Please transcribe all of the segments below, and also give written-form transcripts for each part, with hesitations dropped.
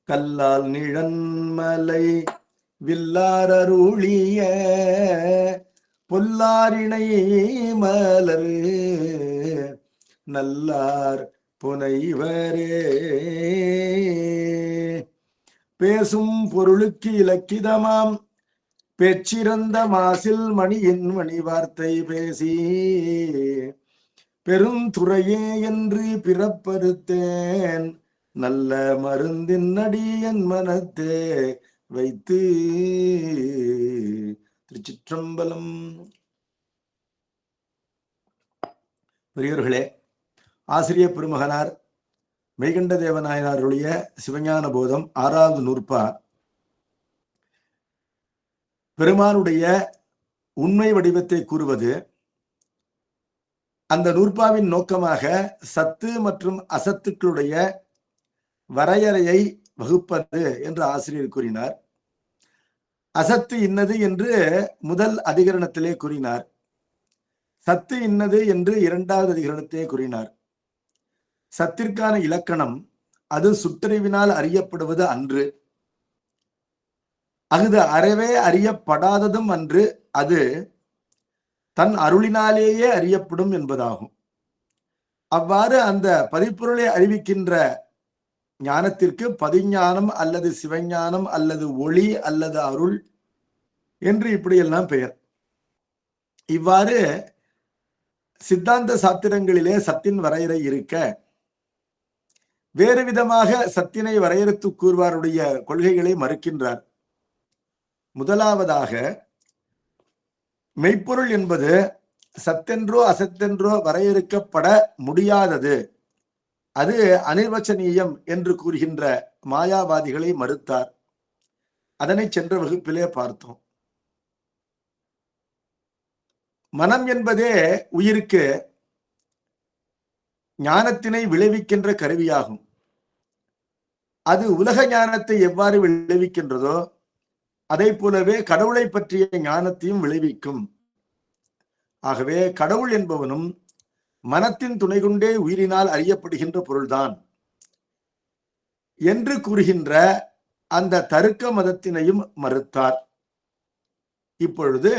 கல்லால் நிழன்மலை வில்லாரருளிய பொல்லாரிணை மலர் நல்லார் புனைவரே. பேசும் பொருளுக்கு இலக்கிதமாம் பெற்றிருந்த மாசில் மணியின் மணி வார்த்தை பேசி பெருந்துறையே என்று பிறப்பறுத்தேன் நல்ல மருந்தின் அடி என் மனத்தே வைத்து. திருச்சிற்றம்பலம். பெரியோர்களே, ஆசிரியர் பெருமகனார் மெய்கண்ட தேவநாயனாருடைய சிவஞான போதம் 6வது நூற்பா பெருமானுடைய உண்மை வடிவத்தை கூறுவது. அந்த நூற்பாவின் நோக்கமாக சத்து மற்றும் அசத்துக்களுடைய வரையறையை வகுப்பது என்று ஆசிரியர் கூறினார். அசத்து இன்னது என்று முதல் அதிகரணத்திலே கூறினார். சத்து இன்னது என்று 2வது அதிகரணத்திலே கூறினார். சத்திற்கான இலக்கணம் அது சுற்றறிவினால் அறியப்படுவது அன்று, அது அறவே அறியப்படாததும் அன்று, அது தன் அருளினாலேயே அறியப்படும் என்பதாகும். அவ்வாறு அந்த பதிப்பொருளை அறிவிக்கின்ற ஞானத்திற்கு பதிஞானம் அல்லது சிவஞானம் அல்லது ஒளி அல்லது அருள் என்று இப்படியெல்லாம் பெயர். இவ்வாறு சித்தாந்த சாத்திரங்களிலே சத்தின் வரையறை இருக்க, வேறு விதமாக சத்தினை வரையறுத்து கூறுவாருடைய கொள்கைகளை மறுக்கின்றார். முதலாவதாக, மெய்ப்பொருள் என்பது சத்தென்றோ அசத்தென்றோ வரையறுக்கப்பட முடியாதது, அது அனிர்வச்சனீயம் என்று கூறுகின்ற மாயாவாதிகளை மறுத்தார். அதனை சென்ற வகுப்பிலே பார்த்தோம். மனம் என்பதே உயிருக்கு ஞானத்தினை விளைவிக்கின்ற கருவியாகும். அது உலக ஞானத்தை எவ்வாறு விளைவிக்கின்றதோ அதை போலவே கடவுளை பற்றிய ஞானத்தையும் விளைவிக்கும். ஆகவே கடவுள் என்பவனும் மனத்தின் துணை கொண்டே உயிரினால் அறியப்படுகின்ற பொருள்தான் என்று கூறுகின்ற அந்த தருக்க மதத்தினையும் மறுத்தார். இப்பொழுது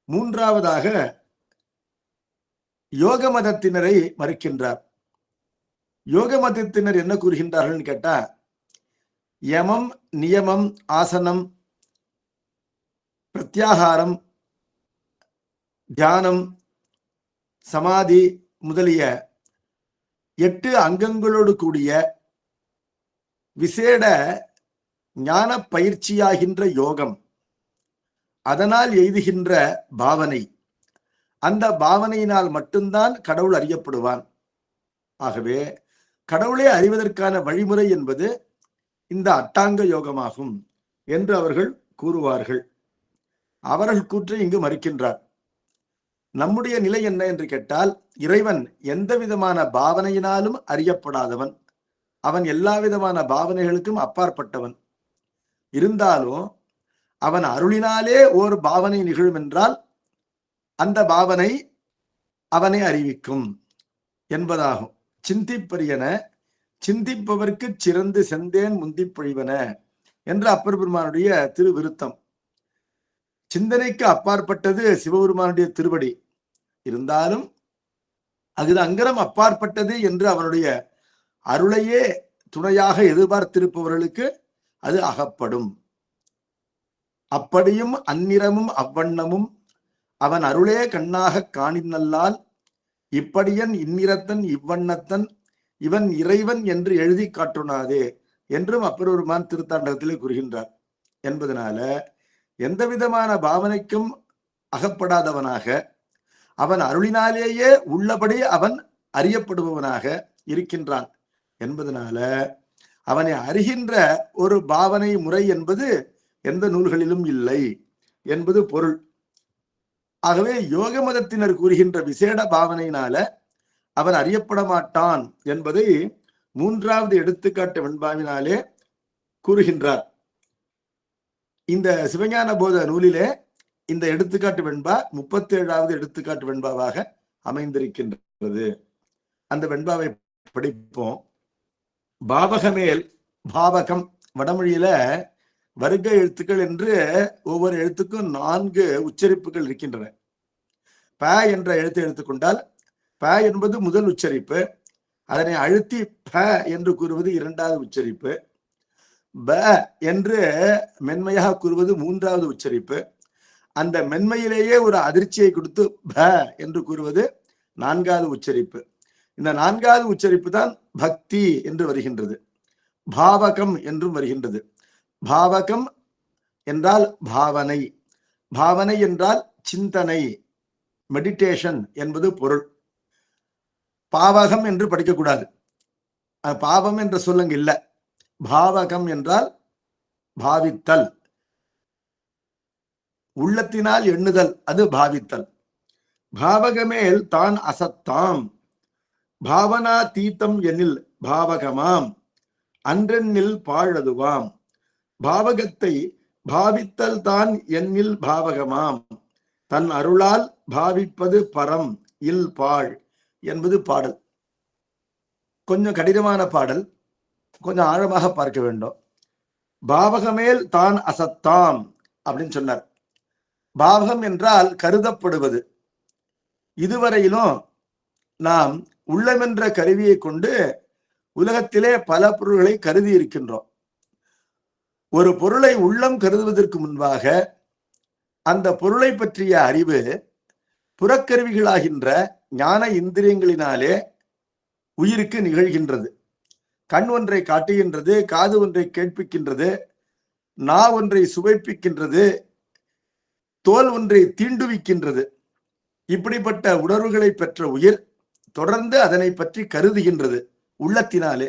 மூன்றாவதாக யோக மதத்தினரை மறுக்கின்றார். யோக மதத்தினர் என்ன கூறுகின்றார்கள் கேட்டா, யமம், நியமம், ஆசனம், பிரத்யாகாரம், தியானம், சமாதி முதலிய 8 அங்கங்களோடு கூடிய விசேட ஞான பயிற்சியாகின்ற யோகம், அதனால் எய்துகின்ற பாவனை, அந்த பாவனையினால் மட்டும்தான் கடவுள் அறியப்படுவான். ஆகவே கடவுளை அறிவதற்கான வழிமுறை என்பது இந்த அட்டாங்க யோகமாகும் என்று அவர்கள் கூறுவார்கள். அவர்கள் கூற்றை இங்கு மறுக்கின்றார். நம்முடைய நிலை என்ன என்று கேட்டால், இறைவன் எந்த விதமான பாவனையினாலும் அறியப்படாதவன், அவன் எல்லா விதமான பாவனைகளுக்கும் அப்பாற்பட்டவன். இருந்தாலும் அவன் அருளினாலே ஒரு பாவனை நிகழும் என்றால் அந்த பாவனை அவனை அறிவிக்கும் என்பதாகும். சிந்திப்பரியன சிந்திப்பவர்க்கு சிறந்து செந்தேன் முந்தி பொழிவன என்று அப்பர் பெருமானுடைய திருவிருத்தம். சிந்தனைக்கு அப்பாற்பட்டது சிவபெருமானுடைய திருவடி. இருந்தாலும் அது அங்கரம் அப்பாற்பட்டது என்று அவனுடைய அருளையே துணையாக எதிர்பார்த்திருப்பவர்களுக்கு அது அகப்படும். அப்படியும் அந்நிறமும் அவ்வண்ணமும் அவன் அருளே கண்ணாக காணினல்லால் இப்படியன் இந்நிறத்தன் இவ்வண்ணத்தன் இவன் இறைவன் என்று எழுதி காட்டுனாதே என்றும் அப்பெருமான் திருத்தாண்டகத்திலே கூறுகின்றார். என்பதனால எந்த விதமான பாவனைக்கும் அகப்படாதவனாக, அவன் அருளினாலேயே உள்ளபடி அவன் அறியப்படுபவனாக இருக்கின்றான் என்பதனால அவனை அறிகின்ற ஒரு பாவனை முறை என்பது எந்த நூல்களிலும் இல்லை என்பது பொருள். ஆகவே யோக மதத்தினர் கூறுகின்ற விசேட பாவனையினால அவன் அறியப்பட மாட்டான் என்பதை 3வது எடுத்துக்காட்டு வெண்பாவினாலே கூறுகின்றார். இந்த சிவஞான போத நூலிலே இந்த எடுத்துக்காட்டு வெண்பா 37வது எடுத்துக்காட்டு வெண்பாவாக அமைந்திருக்கின்றது. அந்த வெண்பாவை படிப்போம். பாவகமேல் பாவகம். வடமொழியில வர்க்க எழுத்துக்கள் என்று ஒவ்வொரு எழுத்துக்கும் 4 உச்சரிப்புகள் இருக்கின்றன. ப என்ற எழுத்தை எடுத்துக்கொண்டால் ப என்பது முதல் உச்சரிப்பு, அதனை அழுத்தி ப என்று கூறுவது 2வது உச்சரிப்பு, ப என்று மென்மையாக கூறுவது 3வது உச்சரிப்பு, அந்த மென்மையிலேயே ஒரு அதிர்ச்சியை கொடுத்து ப என்று கூறுவது 4வது உச்சரிப்பு. இந்த 4வது உச்சரிப்பு தான் பக்தி என்று வருகின்றது. பாவகம் என்றும் வருகின்றது. பாவகம் என்றால் பாவனை, பாவனை என்றால் சிந்தனை, மெடிடேஷன் என்பது பொருள். பாவகம் என்று படிக்கக்கூடாது, பாவம் என்ற சொல்லுங்க இல்ல. பாவகம் என்றால் பாவித்தல், உள்ளத்தினால் எண்ணுதல், அது பாவித்தல். பாவகமேல் தான் அசத்தாம், பாவனா தீத்தம் எனில் பாவகமாம், அன்றெண்ணில் பாழதுவாம். பாவகத்தை பாவித்தல் தான் எண்ணில் பாவகமாம், தன் அருளால் பாவிப்பது பரம் இல் பாழ் என்பது பாடல். கொஞ்சம் கடினமான பாடல், கொஞ்சம் ஆழமாக பார்க்க வேண்டும். பாவகமேல் தான் அசத்தாம் அப்படின்னு சொன்னார். பாவகம் என்றால் கருதப்படுவது. இதுவரையிலும் நாம் உள்ளமென்ற கருவியை கொண்டு உலகத்திலே பல பொருள்களை கருதி இருக்கின்றோம். ஒரு பொருளை உள்ளம் கருதுவதற்கு முன்பாக அந்த பொருளை பற்றிய அறிவு புறக்கருவிகளாகின்ற ஞான இந்திரியங்களினாலே உயிருக்கு நிகழ்கின்றது. கண் ஒன்றை காட்டுகின்றது, காது ஒன்றை கேட்பிக்கின்றது, நா ஒன்றை சுவைப்பிக்கின்றது, தோல் ஒன்றை தீண்டுவிக்கின்றது. இப்படிப்பட்ட உணர்வுகளை பெற்ற உயிர் தொடர்ந்து அதனை பற்றி கருதுகின்றது உள்ளத்தினாலே.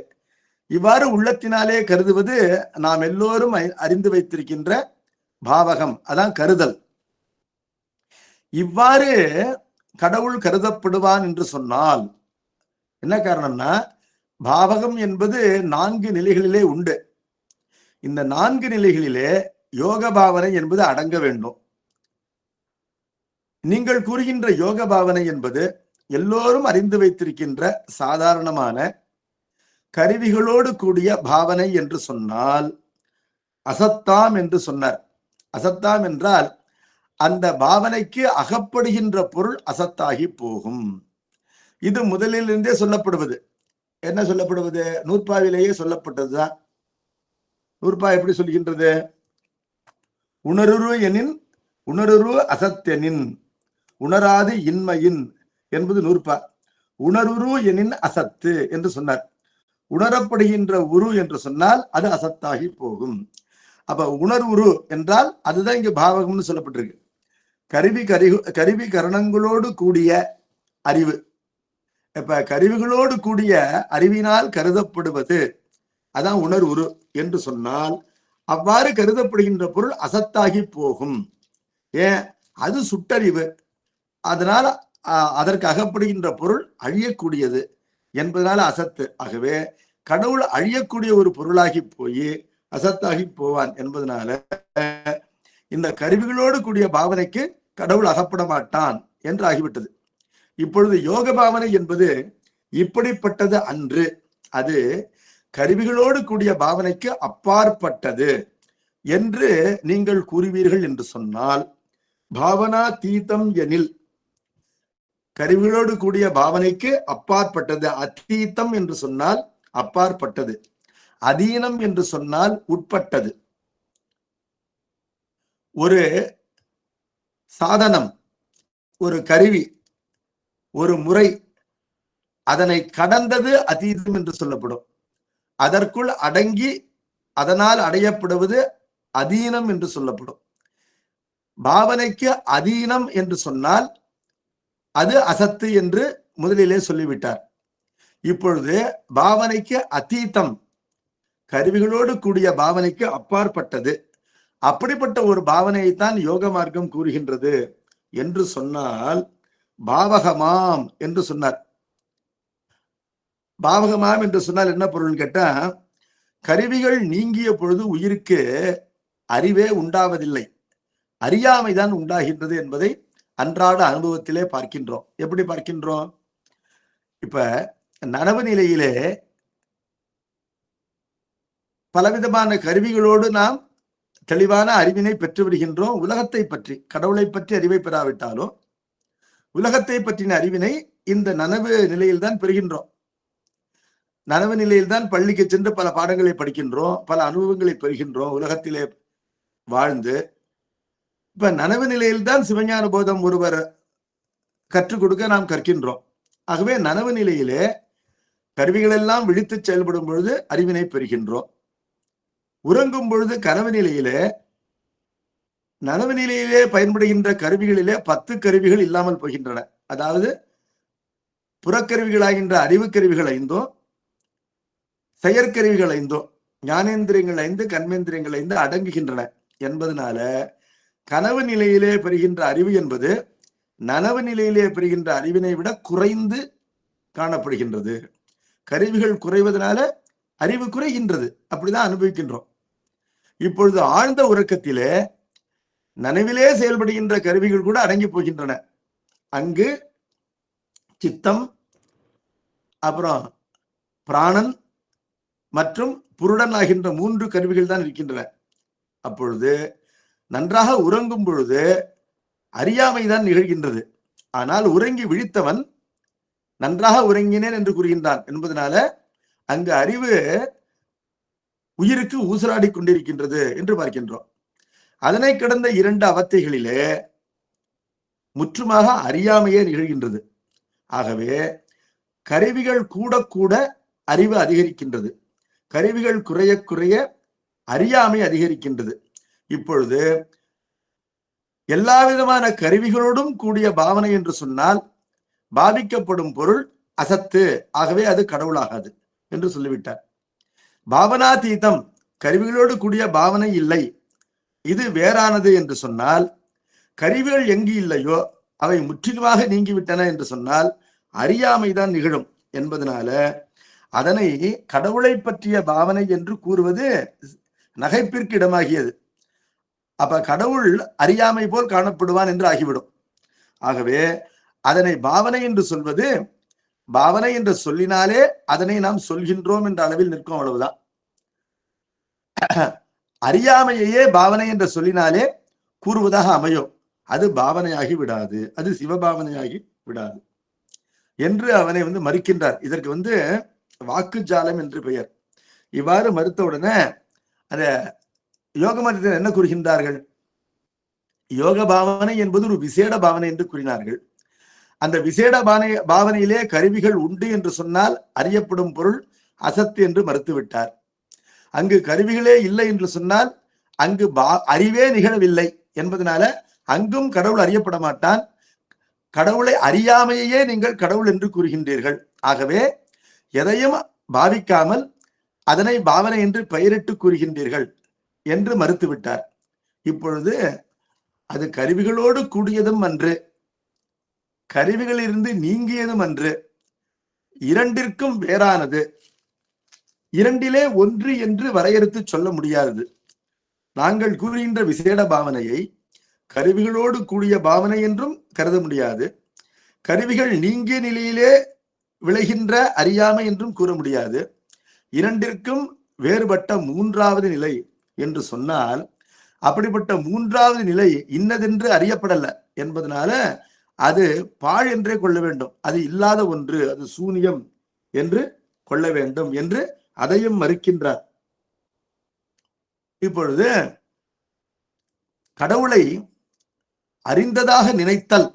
இவ்வாறு உள்ளத்தினாலே கருதுவது நாம் எல்லோரும் அறிந்து வைத்திருக்கின்ற பாவகம், அதான் கருதல். இவ்வாறு கடவுள் கருதப்படுவான் என்று சொன்னால் என்ன காரணம்னா, பாவகம் என்பது 4 நிலைகளிலே உண்டு. இந்த 4 நிலைகளிலே யோக பாவனை என்பது அடங்க வேண்டும். நீங்கள் கூறுகின்ற யோக பாவனை என்பது எல்லோரும் அறிந்து வைத்திருக்கின்ற சாதாரணமான கருவிகளோடு கூடிய பாவனை என்று சொன்னால் அசத்தாம் என்று சொன்னார். அசத்தாம் என்றால் அந்த பாவனைக்கு அகப்படுகின்ற பொருள் அசத்தாகி போகும். இது முதலிலிருந்தே சொல்லப்படுவது. என்ன சொல்லப்படுவது? நூற்பாவிலேயே சொல்லப்பட்டதுதான். நூற்பா எப்படி சொல்கின்றது? உணருரு எனின் உணருரு அசத்தெனின் உணராது இன்மையின் என்பது நூற்பா. உணருரு எனின் அசத்து என்று சொன்னார். உணரப்படுகின்ற உரு என்று சொன்னால் அது அசத்தாகி போகும். அப்ப உணர்வுரு என்றால் அதுதான் இங்க பாவகம்னு சொல்லப்பட்டிருக்கு. கருவி கரணங்களோடு கூடிய அறிவு. இப்ப கருவிகளோடு கூடிய அறிவினால் கருதப்படுவது அதான் உணர்வுரு என்று சொன்னால் அவ்வாறு கருதப்படுகின்ற பொருள் அசத்தாகி போகும். ஏன்? அது சுட்டறிவு. அதனால் அதற்கு அகப்படுகின்ற பொருள் அழியக்கூடியது என்பதனால அசத்து. ஆகவே கடவுள் அழியக்கூடிய ஒரு பொருளாகி போய் அசத்தாகி போவான் என்பதனால இந்த கருவிகளோடு கூடிய பாவனைக்கு கடவுள் அகப்பட மாட்டான் என்று ஆகிவிட்டது. இப்பொழுது யோக பாவனை என்பது இப்படிப்பட்டது அன்று. அது கருவிகளோடு கூடிய பாவனைக்கு அப்பாற்பட்டது என்று நீங்கள் கூறுவீர்கள் என்று சொன்னால், பாவனா தீதம் எனில் கருவிகளோடு கூடிய பாவனைக்கு அப்பாற்பட்டது. அதீதம் என்று சொன்னால் அப்பாற்பட்டது, அதீனம் என்று சொன்னால் உட்பட்டது. ஒரு சாதனம், ஒரு கருவி, ஒரு முறை அதனை கடந்தது அதீதம் என்று சொல்லப்படும். அதற்குள் அடங்கி அதனால் அடையப்படுவது அதீனம் என்று சொல்லப்படும். பாவனைக்கு அதீனம் என்று சொன்னால் அது அசத்து என்று முதலிலே சொல்லிவிட்டார். இப்பொழுது பாவனைக்கு அதீதம், கருவிகளோடு கூடிய பாவனைக்கு அப்பாற்பட்டது, அப்படிப்பட்ட ஒரு பாவனையைத்தான் யோக மார்க்கம் கூறுகின்றது என்று சொன்னால் பாவகமாம் என்று சொன்னார். பாவகமாம் என்று சொன்னால் என்ன பொருள் கேட்டா, கருவிகள் நீங்கிய பொழுது உயிருக்கு அறிவே உண்டாவதில்லை, அறியாமைதான் உண்டாகின்றது என்பதை அன்றாட அனுபவத்திலே பார்க்கின்றோம். எப்படி பார்க்கின்றோம்? இப்ப நனவு நிலையிலே பலவிதமான கருவிகளோடு நாம் தெளிவான அறிவினை பெற்று வருகின்றோம். உலகத்தை பற்றி, கடவுளை பற்றி அறிவை பெறாவிட்டாலும் உலகத்தை பற்றின அறிவினை இந்த நனவு நிலையில்தான் பெறுகின்றோம். நனவு நிலையில்தான் பள்ளிக்கு சென்று பல பாடங்களை படிக்கின்றோம், பல அனுபவங்களை பெறுகின்றோம் உலகத்திலே வாழ்ந்து. இப்ப நனவு நிலையில்தான் சிவஞான போதம் ஒருவர் கற்றுக் கொடுக்க நாம் கற்கின்றோம். ஆகவே நனவு நிலையிலே கருவிகள் எல்லாம் விழித்து செயல்படும் பொழுது அறிவினை பெறுகின்றோம். உறங்கும் பொழுது கனவு நிலையிலே, நனவு நிலையிலே பயன்படுகின்ற கருவிகளிலே 10 கருவிகள் இல்லாமல் போகின்றன. அதாவது புறக்கருவிகளாகின்ற அறிவு கருவிகள் 5, செயற்கருவிகள் 5, ஞானேந்திரியங்கள் 5, கர்மேந்திரியங்கள் 5 அடங்குகின்றன என்பதனால கனவு நிலையிலே பெறுகின்ற அறிவு என்பது நனவு நிலையிலே பெறுகின்ற அறிவினை விட குறைந்து காணப்படுகின்றது. கருவிகள் குறைவதனால அறிவு குறைகின்றது. அப்படிதான் அனுபவிக்கின்றோம். இப்பொழுது ஆழ்ந்த உறக்கத்திலே நனவிலே செயல்படுகின்ற கருவிகள் கூட அடங்கி போகின்றன. அங்கு சித்தம், அப்புறம் பிராணன் மற்றும் புருடன் ஆகின்ற 3 கருவிகள் தான் இருக்கின்றன. அப்பொழுது நன்றாக உறங்கும் பொழுது அறியாமைதான் நிகழ்கின்றது. ஆனால் உறங்கி விழித்தவன் நன்றாக உறங்கினேன் என்று கூறுகின்றான் என்பதனால அங்கு அறிவு உயிருக்கு ஊசலாடி கொண்டிருக்கின்றது என்று பார்க்கின்றோம். அதனை கடந்த 2 அவத்தைகளிலே முற்றுமாக அறியாமையே நிகழ்கின்றது. ஆகவே கருவிகள் கூட கூட அறிவு அதிகரிக்கின்றது, கருவிகள் குறைய குறைய அறியாமை அதிகரிக்கின்றது. இப்பொழுது எல்லா விதமான கருவிகளோடும் கூடிய பாவனை என்று சொன்னால் பாவிக்கப்படும் பொருள் அசத்து, ஆகவே அது கடவுளாகாது என்று சொல்லிவிட்டார். பாவனாதீதம், கருவிகளோடு கூடிய பாவனை இல்லை, இது வேறானது என்று சொன்னால், கருவிகள் எங்கு இல்லையோ அவை முற்றிலுமாக நீங்கிவிட்டன என்று சொன்னால் அறியாமைதான் நிகழும் என்பதனால அதனை கடவுளை பற்றிய பாவனை என்று கூறுவது நகைப்பிற்கு இடமாகியது. அப்ப கடவுள் அறியாமை போல் காணப்படுவான் என்று ஆகிவிடும். ஆகவே அதனை பாவனை என்று சொல்வது, பாவனை என்று சொல்லினாலே அதனை நாம் சொல்கின்றோம் என்ற அளவில் நிற்கும், அவ்வளவுதான். அறியாமையே பாவனை என்று சொல்லினாலே கூறுவதாக அமையும், அது பாவனையாகி விடாது, அது சிவபாவனையாகி விடாது என்று அவனை மறுக்கின்றார். இதற்கு வாக்கு ஜாலம் என்று பெயர். இவ்வாறு மறுத்தவுடனே அத யோக மதத்தில் என்ன கூறுகின்றார்கள்? யோக பாவனை என்பது ஒரு விசேட பாவனை என்று கூறினார்கள். அந்த விசேட பாவனையிலே கருவிகள் உண்டு என்று சொன்னால் அறியப்படும் பொருள் அசத்து என்று மறுத்துவிட்டார். அங்கு கருவிகளே இல்லை என்று சொன்னால் அங்கு அறிவே நிகழவில்லை என்பதனால அங்கும் கடவுள் அறியப்பட மாட்டான். கடவுளை அறியாமையே நீங்கள் கடவுள் என்று கூறுகின்றீர்கள். ஆகவே எதையும் பாவிக்காமல் அதனை பாவனை என்று பெயரிட்டு கூறுகின்றீர்கள் என்று மறுத்துவிட்டார். இப்பொழுது அது கருவிகளோடு கூடியதும் அன்று, கருவிகளிலிருந்து நீங்கியதும் அன்று, இரண்டிற்கும் வேறானது, இரண்டிலே ஒன்று என்று வரையறுத்து சொல்ல முடியாது. நாங்கள் கூறுகின்ற விசேட பாவனையை கருவிகளோடு கூடிய பாவனை என்றும் கருத முடியாது, கருவிகள் நீங்கிய நிலையிலே விளைகின்ற அறியாமை என்றும் கூற முடியாது. இரண்டிற்கும் வேறுபட்ட 3வது நிலை என்று சொன்னால் அப்படிப்பட்ட 3வது நிலை இன்னதென்று அறியப்படல என்பதனால அது பாழ் என்றே கொள்ள வேண்டும், அது இல்லாத ஒன்று, அது சூனியம் என்று கொள்ள வேண்டும் என்று அதையும் மறுக்கின்றார். இப்பொழுது கடவுளை அறிந்ததாக நினைத்தல்,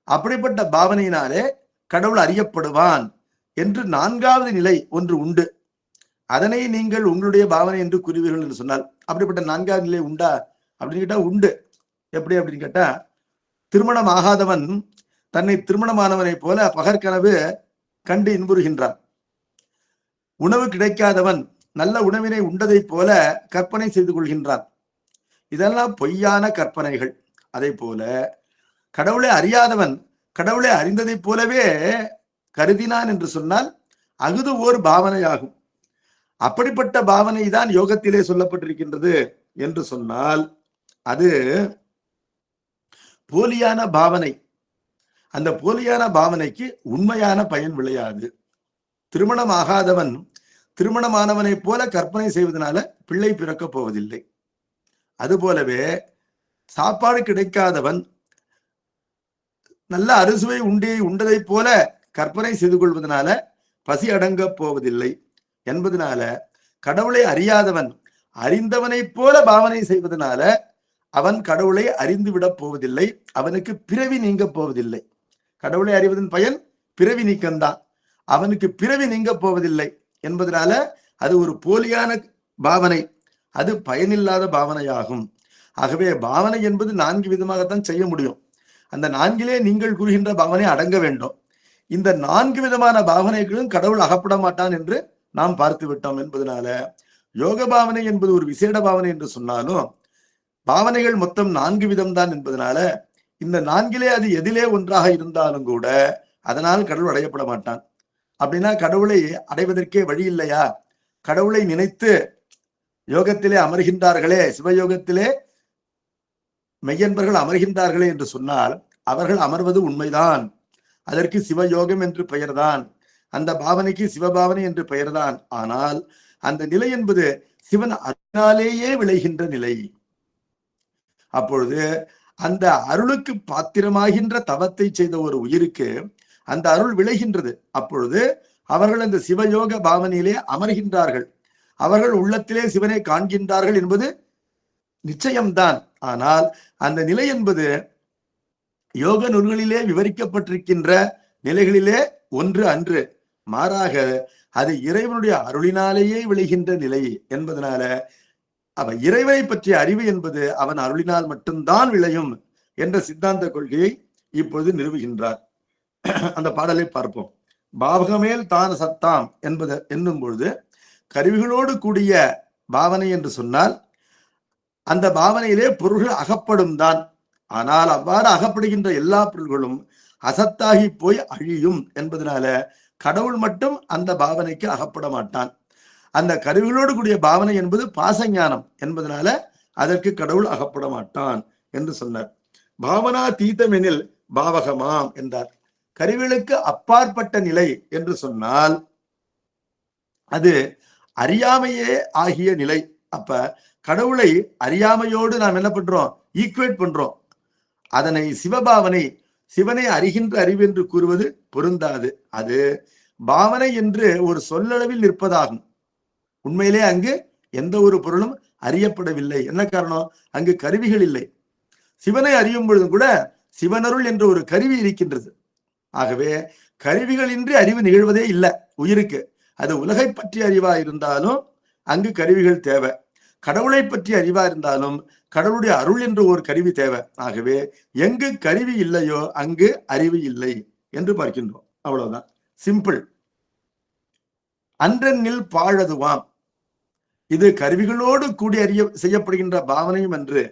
அப்படிப்பட்ட பாவனையினாலே கடவுள் அறியப்படுவான் என்று 4வது நிலை ஒன்று உண்டு. அதனை நீங்கள் உங்களுடைய பாவனை என்று கூறுவீர்கள் என்று சொன்னால் அப்படிப்பட்ட 4வது நிலை உண்டா அப்படின்னு கேட்டா உண்டு. எப்படி அப்படின்னு கேட்டா, திருமணம் ஆகாதவன் தன்னை திருமணமானவனை போல பகற்கனவு கண்டு இன்புறுகின்றான். உணவு கிடைக்காதவன் நல்ல உணவினை உண்டதை போல கற்பனை செய்து கொள்கின்றான். இதெல்லாம் பொய்யான கற்பனைகள். அதே போல கடவுளை அறியாதவன் கடவுளை அறிந்ததை போலவே கருதினான் என்று சொன்னால் அகுது ஓர் பாவனையாகும். அப்படிப்பட்ட பாவனை தான் யோகத்திலே சொல்லப்பட்டிருக்கின்றது என்று சொன்னால் அது போலியான பாவனை. அந்த போலியான பாவனைக்கு உண்மையான பயன் விளையாது. திருமணம் ஆகாதவன் திருமணமானவனைப் போல கற்பனை செய்வதனால பிள்ளை பிறக்கப் போவதில்லை. அதுபோலவே சாப்பாடு கிடைக்காதவன் நல்ல அறுசுவை உண்டதை போல கற்பனை செய்து கொள்வதனால பசி அடங்க போவதில்லை என்பதனால கடவுளை அறியாதவன் அறிந்தவனைப் போல பாவனை செய்வதனால அவன் கடவுளை அறிந்து விட போவதில்லை, அவனுக்கு பிறவி நீங்க போவதில்லை. கடவுளை அறிவதன் பயன் பிறவி நீக்கம்தான். அவனுக்கு பிறவி நீங்க போவதில்லை என்பதனால அது ஒரு போலியான பாவனை, அது பயனில்லாத பாவனையாகும். ஆகவே பாவனை என்பது 4 விதமாகத்தான் செய்ய முடியும். அந்த 4லே நீங்கள் கூறுகின்ற பாவனை அடங்க வேண்டும். இந்த 4 விதமான பாவனைகளும் கடவுள் அகப்பட மாட்டான் என்று நாம் பார்த்து விட்டோம் என்பதனால யோக பாவனை என்பது ஒரு விசேட பாவனை என்று சொன்னாலும் பாவனைகள் மொத்தம் 4 விதம்தான் என்பதனால இந்த 4லே அது எதிலே ஒன்றாக இருந்தாலும் கூட அதனால் கடவுள் அடையப்பட மாட்டான். அப்படின்னா கடவுளை அடைவதற்கே வழி இல்லையா? கடவுளை நினைத்து யோகத்திலே அமர்கின்றார்களே, சிவயோகத்திலே மெய்யன்பர்கள் அமர்கின்றார்களே என்று சொன்னால் அவர்கள் அமர்வது உண்மைதான். அதற்கு சிவயோகம் என்று பெயர்தான், அந்த பாவனைக்கு சிவபாவனை என்று பெயர்தான். ஆனால் அந்த நிலை என்பது சிவன் அருளாலேயே விளைகின்ற நிலை. அப்பொழுது அந்த அருளுக்கு பாத்திரமாகின்ற தவத்தை செய்த ஒரு உயிருக்கு அந்த அருள் விளைகின்றது. அப்பொழுது அவர்கள் அந்த சிவயோக பாவனையிலே அமர்கின்றார்கள், அவர்கள் உள்ளத்திலே சிவனை காண்கின்றார்கள் என்பது நிச்சயம்தான். ஆனால் அந்த நிலை என்பது யோக நூல்களிலே விவரிக்கப்பட்டிருக்கின்ற நிலைகளிலே ஒன்று அன்று, மாறாக அது இறைவனுடைய அருளினாலேயே விளைகின்ற நிலை என்பதனால அவன் இறைவனை பற்றிய அறிவு என்பது அவன் அருளினால் மட்டும்தான் விளையும் என்ற சித்தாந்த கொள்கையை இப்பொழுது நிறுவுகின்றார். அந்த பாடலை பார்ப்போம். பாவகமேல் தான சத்தாம் என்னும் பொழுது கருவிகளோடு கூடிய பாவனை என்று சொன்னால் அந்த பாவனையிலே பொருள்கள் அகப்படும் தான். ஆனால் அவ்வாறு அகப்படுகின்ற எல்லா பொருள்களும் அசத்தாகி போய் அழியும் என்பதனால கடவுள் மட்டும் அந்த பாவனைக்கு அகப்பட மாட்டான். அந்த கருவிகளோடு கூடிய பாவனை என்பது பாசஞானம் என்பதனால அதற்கு கடவுள் அகப்பட மாட்டான் என்று சொன்னார். பாவனா தீதமெனில் பாவகமாம் என்றார். கருவிகளுக்கு அப்பாற்பட்ட நிலை என்று சொன்னால் அது அறியாமையே ஆகிய நிலை. அப்ப கடவுளை அறியாமையோடு நாம் என்ன பண்றோம்? ஈக்குவேட் பண்றோம். அதனை சிவபாவனை, சிவனை அறிகின்ற அறிவு என்று கூறுவது பொருந்தாது. அது பாவனை என்று ஒரு சொல்லளவில் நிற்பதாகும். உண்மையிலே அங்கு எந்த ஒரு பொருளும் அறியப்படவில்லை. என்ன காரணம்? அங்கு கருவிகள் இல்லை. சிவனை அறியும் பொழுதும் கூட சிவனருள் என்ற ஒரு கருவி இருக்கின்றது. ஆகவே கருவிகளின்றி அறிவு நிகழ்வதே இல்லை உயிருக்கு. அது உலகை பற்றிய அறிவா இருந்தாலும் அங்கு கருவிகள் தேவை, கடவுளை பற்றிய அறிவா இருந்தாலும் கடவுளுடைய அருள் என்ற ஒரு கருவி தேவை. ஆகவே எங்கு கருவி இல்லையோ அங்கு அறிவு இல்லை என்று பார்க்கின்றோம். அவ்வளவுதான், சிம்பிள். அன்றெண்ணில் பாழதுவாம். இது கருவிகளோடு கூடி செய்யப்படுகின்ற பாவனையும் அன்று,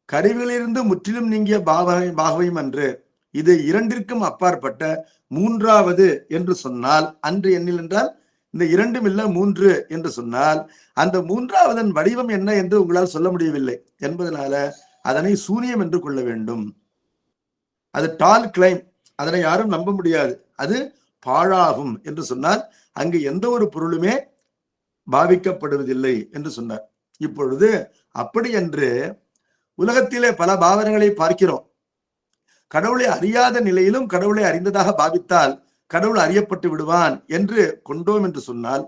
கருவிகளிலிருந்து முற்றிலும் நீங்கிய பாகவையும் அன்று. இது இரண்டிற்கும் அப்பாற்பட்ட மூன்றாவது என்று சொன்னால், அன்று எண்ணில் என்றால் இந்த இரண்டும் இல்ல 3 என்று சொன்னால் அந்த மூன்றாவதன் வடிவம் என்ன என்று உங்களால் சொல்ல முடியவில்லை என்பதனால அதனை சூனியம் என்று கொள்ள வேண்டும். அது டால் கிளைம், அதனை யாரும் நம்ப முடியாது. அது பாழாகும் என்று சொன்னால் அங்கு எந்த ஒரு பொருளுமே பாவிக்கப்படுவதில்லை என்று சொன்னார். இப்பொழுது அப்படி என்று உலகத்திலே பல பாவனைகளை பார்க்கிறோம். கடவுளை அறியாத நிலையிலும் கடவுளை அறிந்ததாக பாவித்தால் கடவுள் அறியப்பட்டு விடுவான் என்று கொண்டோம் என்று சொன்னால்,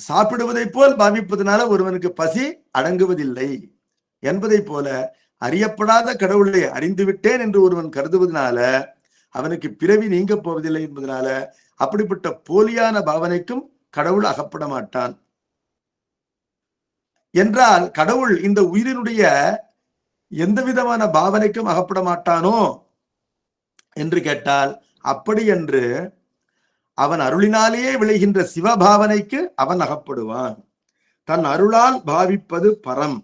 சாப்பிடுவதை போல் பாவிப்பதனால ஒருவனுக்கு பசி அடங்குவதில்லை என்பதை போல அறியப்படாத கடவுளை அறிந்துவிட்டேன் என்று ஒருவன் கருதுவதனால அவனுக்கு பிறவி நீங்க போவதில்லை என்பதனால அப்படிப்பட்ட போலியான பாவனைக்கும் கடவுள் அகப்பட மாட்டான். என்றால் கடவுள் இந்த உயிரினுடைய எந்த விதமான பாவனைக்கும் அகப்பட மாட்டானோ என்று கேட்டால், அப்படி என்று அவன் அருளினாலேயே விளைகின்ற சிவபாவனைக்கு அவன் அகப்படுவான். தன் அருளால் பாவிப்பது பரம்.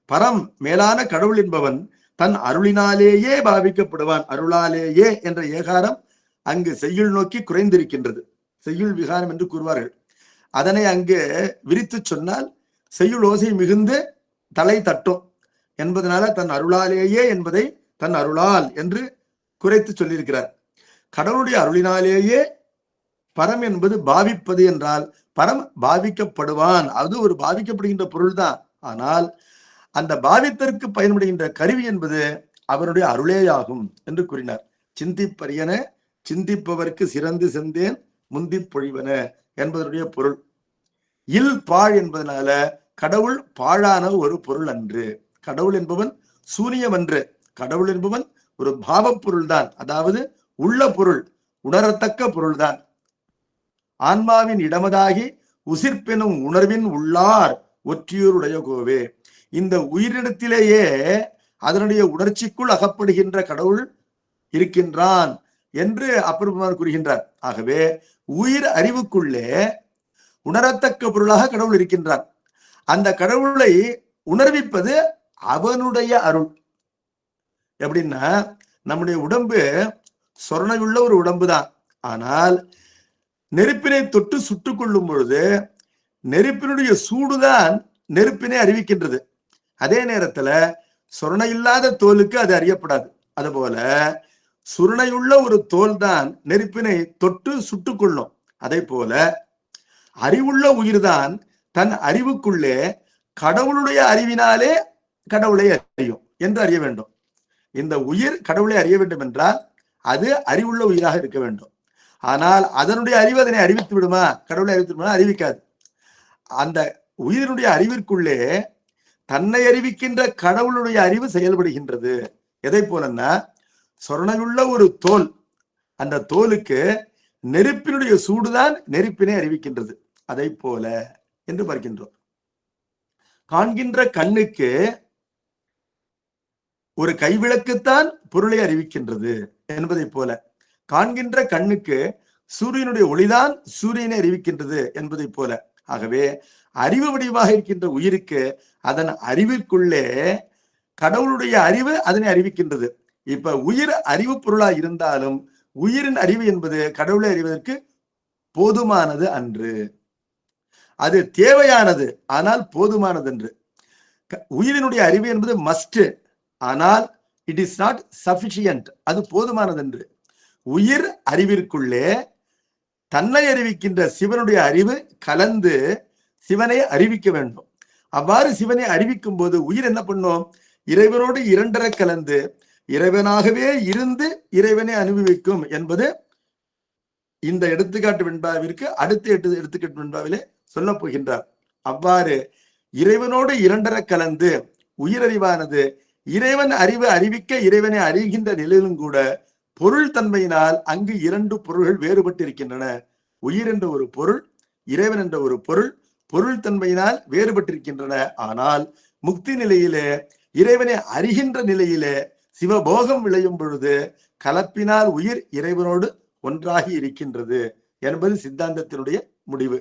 பரம் மேலான கடவுள் என்பவன் தன் அருளினாலேயே பாவிக்கப்படுவான். அருளாலேயே என்ற ஏகாரம் அங்கு செய்யுள் நோக்கி குறைந்திருக்கின்றது. செய்யுள் விகாரம் என்று கூறுவார்கள். அதனை அங்கு விரித்து சொன்னால் செய்யுள் ஓசை மிகுந்து தலை தட்டும் என்பதனால தன் அருளாலேயே என்பதை தன் அருளால் என்று குறைத்து சொல்லியிருக்கிறார். கடவுளுடைய அருளினாலேயே பரம் என்பது பாவிப்பது என்றால் பரம் பாவிக்கப்படுவான், அது ஒரு பாவிக்கப்படுகின்ற பொருள் தான். ஆனால் அந்த பாவித்தற்கு பயன்படுகின்ற கருவி என்பது அவருடைய அருளேயாகும் என்று கூறினார். சிந்திப்பரியன சிந்திப்பவர்க்கு சிறந்து செந்தேன் முந்தி பொழிவன என்பதனுடைய பொருள். இல் பாழ் என்பதனால கடவுள் பாழான ஒரு பொருள் அன்று. கடவுள் என்பவன் சூனியம் அன்று. கடவுள் என்பவன் ஒரு பாவ பொருள் தான், அதாவது உள்ள பொருள், உணரத்தக்க பொருள்தான். ஆன்மாவின் இடமதாகி உசிர்ப்பெனும் உணர்வின் உள்ளார் ஒற்றியூருடைய கோவே. இந்த உயிரிடத்திலேயே அதனுடைய உணர்ச்சிக்குள் அகப்படுகின்ற கடவுள் இருக்கின்றான் என்று அப்பர் கூறுகின்றார். ஆகவே உயிர் அறிவுக்குள்ளே உணரத்தக்க பொருளாக கடவுள் இருக்கின்றான். அந்த கடவுளை உணர்விப்பது அவனுடைய அருள். எப்படின்னா, நம்முடைய உடம்பு சொரணையுள்ள ஒரு உடம்பு தான். ஆனால் நெருப்பினை தொட்டு சுட்டுக் கொள்ளும் பொழுது நெருப்பினுடைய சூடுதான் நெருப்பினை அறிவிக்கின்றது. அதே நேரத்துல சொரணையில்லாத தோலுக்கு அது அறியப்படாது. அதுபோல சுரணையுள்ள ஒரு தோல் தான் நெருப்பினை தொட்டு சுட்டுக் கொள்ளும். அதே போல அறிவுள்ள உயிர்தான் தன் அறிவுக்குள்ளே கடவுளுடைய அறிவினாலே கடவுளை அறியும் என்று அறிய வேண்டும். இந்த உயிர் கடவுளை அறிய வேண்டும் என்றால் அது அறிவுள்ள உயிராக இருக்க வேண்டும். ஆனால் அதனுடைய அறிவு அதனை அறிவித்து விடுமா? கடவுளை அறிவித்து விடுமா? அறிவிக்காது. அந்த உயிரினுடைய அறிவிற்குள்ளே தன்னை அறிவிக்கின்ற கடவுளுடைய அறிவு செயல்படுகின்றது. எதை போலன்னா, சொரணையுள்ள ஒரு தோல், அந்த தோலுக்கு நெருப்பினுடைய சூடுதான் நெருப்பினை அறிவிக்கின்றது. அதை போல என்று பார்க்கின்றோம். காண்கின்ற கண்ணுக்கு ஒரு கைவிளக்குத்தான் பொருளை அறிவிக்கின்றது என்பதை போல காண்கின்ற கண்ணுக்கு சூரியனுடைய ஒளிதான் சூரியனை அறிவிக்கின்றது என்பதை போல. ஆகவே அறிவு வடிவாக இருக்கின்ற உயிருக்கு அதன் அறிவிற்குள்ளே கடவுளுடைய அறிவு அதனை அறிவிக்கின்றது. இப்ப உயிர் அறிவு பொருளா இருந்தாலும் உயிரின் அறிவு என்பது கடவுளை அறிவதற்கு போதுமானது அன்று. அது தேவையானது, ஆனால் போதுமானது என்று. உயிரினுடைய அறிவு என்பது மஸ்ட், ஆனால் இட் இஸ் நாட் சஃபிஷியன்ட், அது போதுமானது என்று. உயிர் அறிவிற்குள்ளே தன்னை அறிவிக்கின்ற சிவனுடைய அறிவு கலந்து சிவனை அறிவிக்க வேண்டும். அவ்வாறு சிவனை அறிவிக்கும் போது உயிர் என்ன பண்ணும்? இறைவனோடு இரண்டரை கலந்து இறைவனாகவே இருந்து இறைவனை அனுபவிக்கும் என்பது இந்த எடுத்துக்காட்டு வெண்பாவிற்கு அடுத்த எடுத்துக்காட்டு வெண்பாவிலே சொல்ல போகின்றார். அவ்வாறு இறைவனோடு இரண்டரை கலந்து உயிரறிவானது இறைவன் அறிவு அறிவிக்க இறைவனை அறிகின்ற நிலையிலும் கூட பொருள் தன்மையினால் அங்கு இரண்டு பொருள்கள் வேறுபட்டு இருக்கின்றன. உயிர் என்ற ஒரு பொருள், இறைவன் என்ற ஒரு பொருள், பொருள் தன்மையினால் வேறுபட்டிருக்கின்றன. ஆனால் முக்தி நிலையிலே இறைவனை அறிகின்ற நிலையிலே சிவபோகம் விளையும் பொழுது கலப்பினால் உயிர் இறைவனோடு ஒன்றாகி இருக்கின்றது என்பது சித்தாந்தத்தினுடைய முடிவு.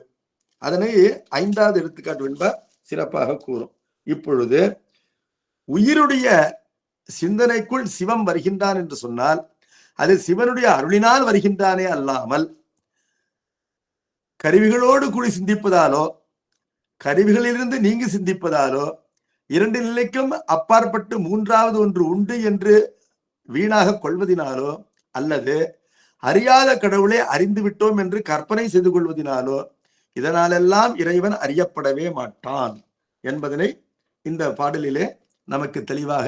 அதனை 5வது எடுத்துக்காட்டு என்பார் சிறப்பாக கூறும். இப்பொழுது உயிருடைய சிந்தனைக்குள் சிவம் வருகின்றான் என்று சொன்னால் அது சிவனுடைய அருளினால் வருகின்றானே அல்லாமல் கருவிகளோடு கூடி சிந்திப்பதாலோ கருவிகளிலிருந்து நீங்கி சிந்திப்பதாலோ இரண்டு நிலைக்கும் அப்பாற்பட்டு மூன்றாவது ஒன்று உண்டு என்று வீணாக கொள்வதினாலோ அல்லது அறியாத கடவுளை அறிந்து விட்டோம் என்று கற்பனை செய்து கொள்வதினாலோ இதனாலெல்லாம் இறைவன் அறியப்படவே மாட்டான் என்பதனை இந்த பாடலிலே நமக்கு தெளிவாக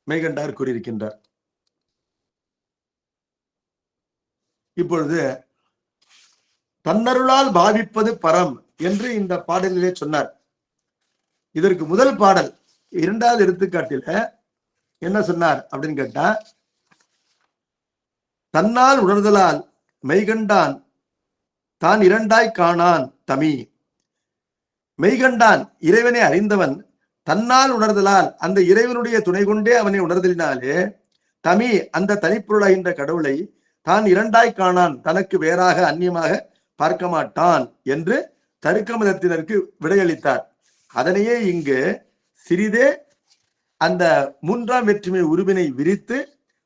மெய்கண்டார் கூறியிருக்கின்றார். இப்பொழுது தன்னருளால் பாவிப்பது பரம் என்று இந்த பாடலிலே சொன்னார். இதற்கு முதல் பாடல் 2வது எடுத்துக்காட்டில என்ன சொன்னார் அப்படின்னு கேட்டா, தன்னால் உணர்தலால் மெய்கண்டான் தான் இரண்டாய் காணான் தமி. மெய்கண்டான் இறைவனை அறிந்தவன் தன்னால் உணர்தலால் அந்த இறைவனுடைய துணை கொண்டே அவனை உணர்தலினாலே தமி அந்த தனிப்பொருளாகின்ற கடவுளை தான் இரண்டாய் காணான், தனக்கு வேறாக அந்நியமாக பார்க்க மாட்டான் என்று தருக்க மதத்தினருக்கு விடையளித்தார். அதனையே இங்கு சிறிதே அந்த 3ஆம் வேற்றுமை உருவினை விரித்து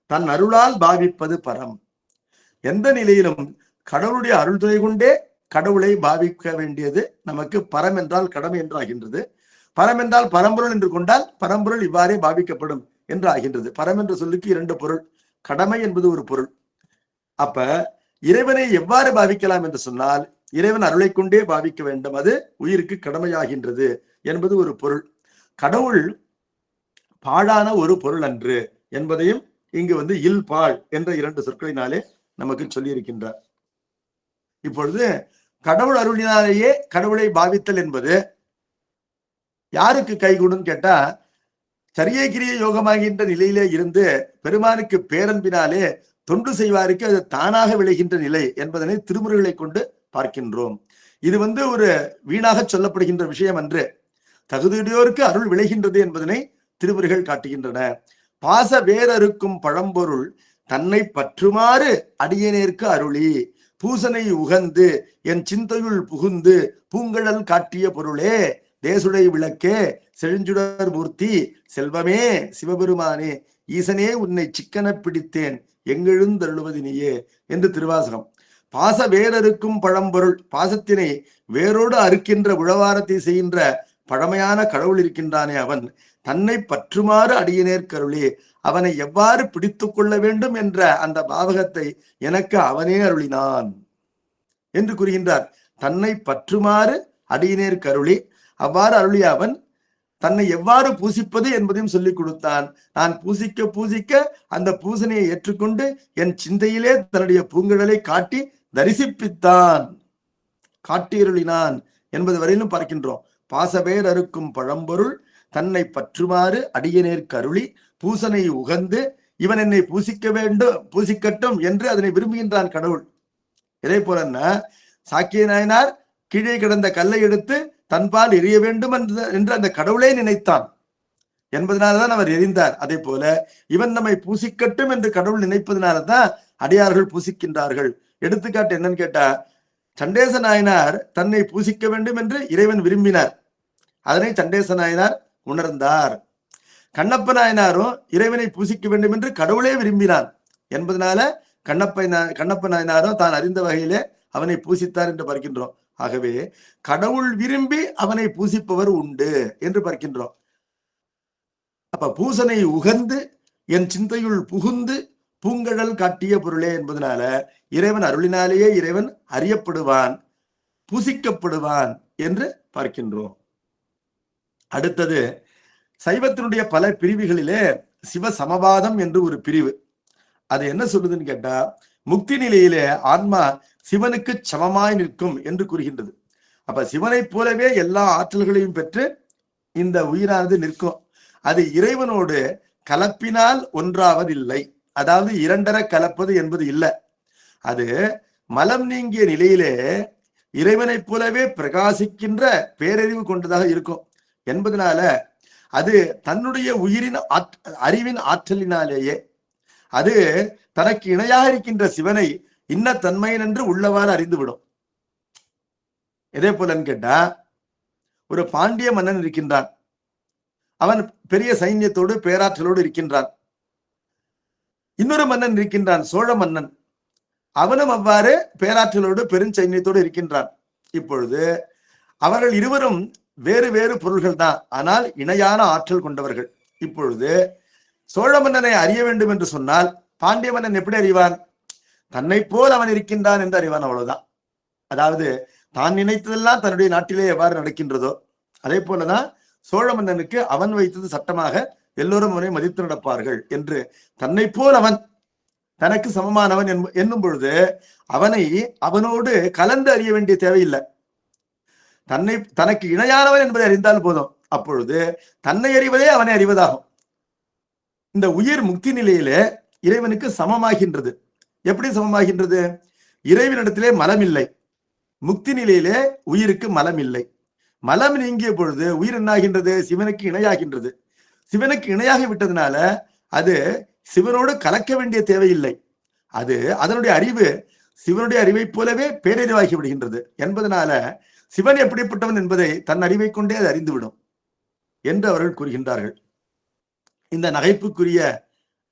தன் அருளால் பாவிப்பது பரம். எந்த நிலையிலும் கடவுளுடைய அருள் துணை கொண்டே கடவுளை பாவிக்க வேண்டியது நமக்கு பரம் என்றால் கடமை என்று ஆகின்றது. பரம் என்றால் பரம்பொருள் என்று கொண்டால் பரம்பொருள் இவ்வாறே பாவிக்கப்படும் என்று ஆகின்றது. பரம் என்ற சொல்லுக்கு 2 பொருள். கடமை என்பது ஒரு பொருள். அப்ப இறைவனை எவ்வாறு பாவிக்கலாம் என்று சொன்னால் இறைவன் அருளை கொண்டே பாவிக்க வேண்டும், அது உயிருக்கு கடமையாகின்றது என்பது ஒரு பொருள். கடவுள் பாழான ஒரு பொருள் அன்று என்பதையும் இங்கு இல் பாழ் என்ற 2 சொற்களினாலே நமக்கு சொல்லி இருக்கின்றார். இப்பொழுது கடவுள் அருளினாலேயே கடவுளை பாவித்தல் என்பது யாருக்கு கைகூடும் கேட்டா, சரியை கிரிய யோகமாகின்ற நிலையிலே இருந்து பெருமானுக்கு பேரன்பினாலே தொண்டு செய்வாருக்கு அது தானாக விளைகின்ற நிலை என்பதனை திருமுறைகளை கொண்டு பார்க்கின்றோம். இது ஒரு வீணாக சொல்லப்படுகின்ற விஷயம் அன்று, தகுதியுடையோருக்கு அருள் விளைகின்றது என்பதனை திருமுறைகள் காட்டுகின்றன. பாச வேறறுக்கும் பழம்பொருள் தன்னை பற்றுமாறு அடியனேற்கு அருளி பூசனை உகந்து என் சிந்தையுள் புகுந்து பூங்கழல் காட்டிய பொருளே தேசுடை விளக்கே செழுஞ்சுடர் மூர்த்தி செல்வமே சிவபெருமானே ஈசனே உன்னை சிக்கன பிடித்தேன் எங்கெழுந்தருளுவது நீயே என்று திருவாசகம். பாச வேறறுக்கும் பழம்பொருள், பாசத்தினை வேரோடு அறுக்கின்ற உழவாரத்தை செய்கின்ற பழமையான கடவுள் இருக்கின்றானே அவன் தன்னை பற்றுமாறு அடியனேற்கருளி அவனை எவ்வாறு பிடித்து கொள்ள வேண்டும் என்ற அந்த பாவகத்தை எனக்கு அவனே அருளினான் என்று கூறுகின்றார். தன்னை பற்றுமாறு அடியனேற்கருளி அவ்வாறு அருளிய அவன் தன்னை எவ்வாறு பூசிப்பது என்பதையும் சொல்லிக் கொடுத்தான். நான் பூசிக்க பூசிக்க அந்த பூசனையை ஏற்றுக்கொண்டு என் சிந்தையிலே தன்னுடைய பூங்கடலை காட்டி தரிசிப்பித்தான், காட்டியருளினான் என்பது வரையிலும் பார்க்கின்றோம். பாசவேர் அறுக்கும் பழம்பொருள் தன்னை பற்றுமாறு அடியனேற்கு அருளி பூசனை உகந்து இவன் என்னை பூசிக்க வேண்டும், பூசிக்கட்டும் என்று அதனை விரும்புகின்றான் கடவுள். இதே போல சாக்கிய நாயனார் கீழே கிடந்த கல்லை எடுத்து தன்பால் எரிய வேண்டும் என்று அந்த கடவுளே நினைத்தான் என்பதனால்தான் அவர் எரிந்தார். அதே போல இவன் நம்மை பூசிக்கட்டும் என்று கடவுள் நினைப்பதனால்தான் அடியார்கள் பூசிக்கின்றார்கள். எடுத்துக்காட்டு என்னன்னு கேட்டா, சண்டேச நாயனார் தன்னை பூசிக்க வேண்டும் என்று இறைவன் விரும்பினார், அதனை சண்டேச நாயனார் உணர்ந்தார். கண்ணப்ப நாயனாரும் இறைவனை பூசிக்க வேண்டும் என்று கடவுளே விரும்பினார் என்பதனால கண்ணப்ப நாயனாரும் தான் அறிந்த வகையிலே அவனை பூசித்தார் என்று பார்க்கின்றோம். ஆகவே கடவுள் விரும்பி அவனை பூசிப்பவர் உண்டு என்று பார்க்கின்றோம். அப்ப பூசனை உகந்து என் சிந்தையுள் புகுந்து பூங்கழல் காட்டிய பொருளே என்பதனால இறைவன் அருளினாலேயே இறைவன் அறியப்படுவான், பூசிக்கப்படுவான் என்று பார்க்கின்றோம். அடுத்தது சைவத்தினுடைய பல பிரிவுகளிலே சிவ சமவாதம் என்று ஒரு பிரிவு. அது என்ன சொல்லுதுன்னு கேட்டா, முக்தி நிலையிலே ஆன்மா சிவனுக்கு சமமாய் நிற்கும் என்று கூறுகின்றது. அப்ப சிவனை போலவே எல்லா ஆற்றல்களையும் பெற்று இந்த உயிரானது நிற்கும். அது இறைவனோடு கலப்பினால் ஒன்றாவதில்லை, அதாவது இரண்டர கலப்பது என்பது இல்லை. அது மலம் நீங்கிய நிலையிலே இறைவனை போலவே பிரகாசிக்கின்ற பேரறிவு கொண்டதாக இருக்கும் என்பதனால அது தன்னுடைய உயிரின் அறிவின் ஆற்றலினாலேயே அது தனக்கு இணையாக இருக்கின்ற சிவனை இன்ன தன்மையன் என்று உள்ளவாறு அறிந்துவிடும். இதே போலன்னு கேட்டா, ஒரு பாண்டிய மன்னன் இருக்கின்றான், அவன் பெரிய சைன்யத்தோடு பேராற்றலோடு இருக்கின்றான். இன்னொரு மன்னன் இருக்கின்றான், சோழ மன்னன், அவனும் அவ்வாறு பேராற்றலோடு பெருஞ்சைன்யத்தோடு இருக்கின்றான். இப்பொழுது அவர்கள் இருவரும் வேறு வேறு பொருள்கள் தான், ஆனால் இணையான ஆற்றல் கொண்டவர்கள். இப்பொழுது சோழ மன்னனை அறிய வேண்டும் என்று சொன்னால் பாண்டிய மன்னன் எப்படி அறிவான்? தன்னை போல் அவன் இருக்கின்றான் என்று அறிவான், அவ்வளவுதான். அதாவது தான் நினைத்ததெல்லாம் தன்னுடைய நாட்டிலே எவ்வாறு நடக்கின்றதோ அதே போலதான் சோழ மன்னனுக்கு அவன் வைத்தது சட்டமாக எல்லோரும் அவனை மதித்து நடப்பார்கள் என்று தன்னை போல் அவன் தனக்கு சமமானவன் என்னும் பொழுது அவனை அவனோடு கலந்து அறிய வேண்டிய தேவையில்லை. தனக்கு இணையானவன் என்பதை அறிந்தால் போதும், அப்பொழுது தன்னை அறிவதே அவனை அறிவதாகும். இந்த உயிர் முக்தி நிலையிலே இறைவனுக்கு சமமாகின்றது. எப்படி சமமாகின்றது? இறைவனிடத்திலே மலம் இல்லை, முக்தி நிலையிலே உயிருக்கு மலம் இல்லை. மலம் நீங்கிய பொழுது உயிர் என்னாகின்றது? சிவனுக்கு இணையாகின்றது. சிவனுக்கு இணையாகி விட்டதுனால அது சிவனோடு கலக்க வேண்டிய தேவையில்லை. அது அதனுடைய அறிவு சிவனுடைய அறிவை போலவே பேரறிவாகி விடுகின்றது என்பதனால சிவன் எப்படிப்பட்டவன் என்பதை தன் அறிவை கொண்டே அது அறிந்துவிடும் என்று அவர்கள் கூறுகின்றார்கள். இந்த நகைப்புக்குரிய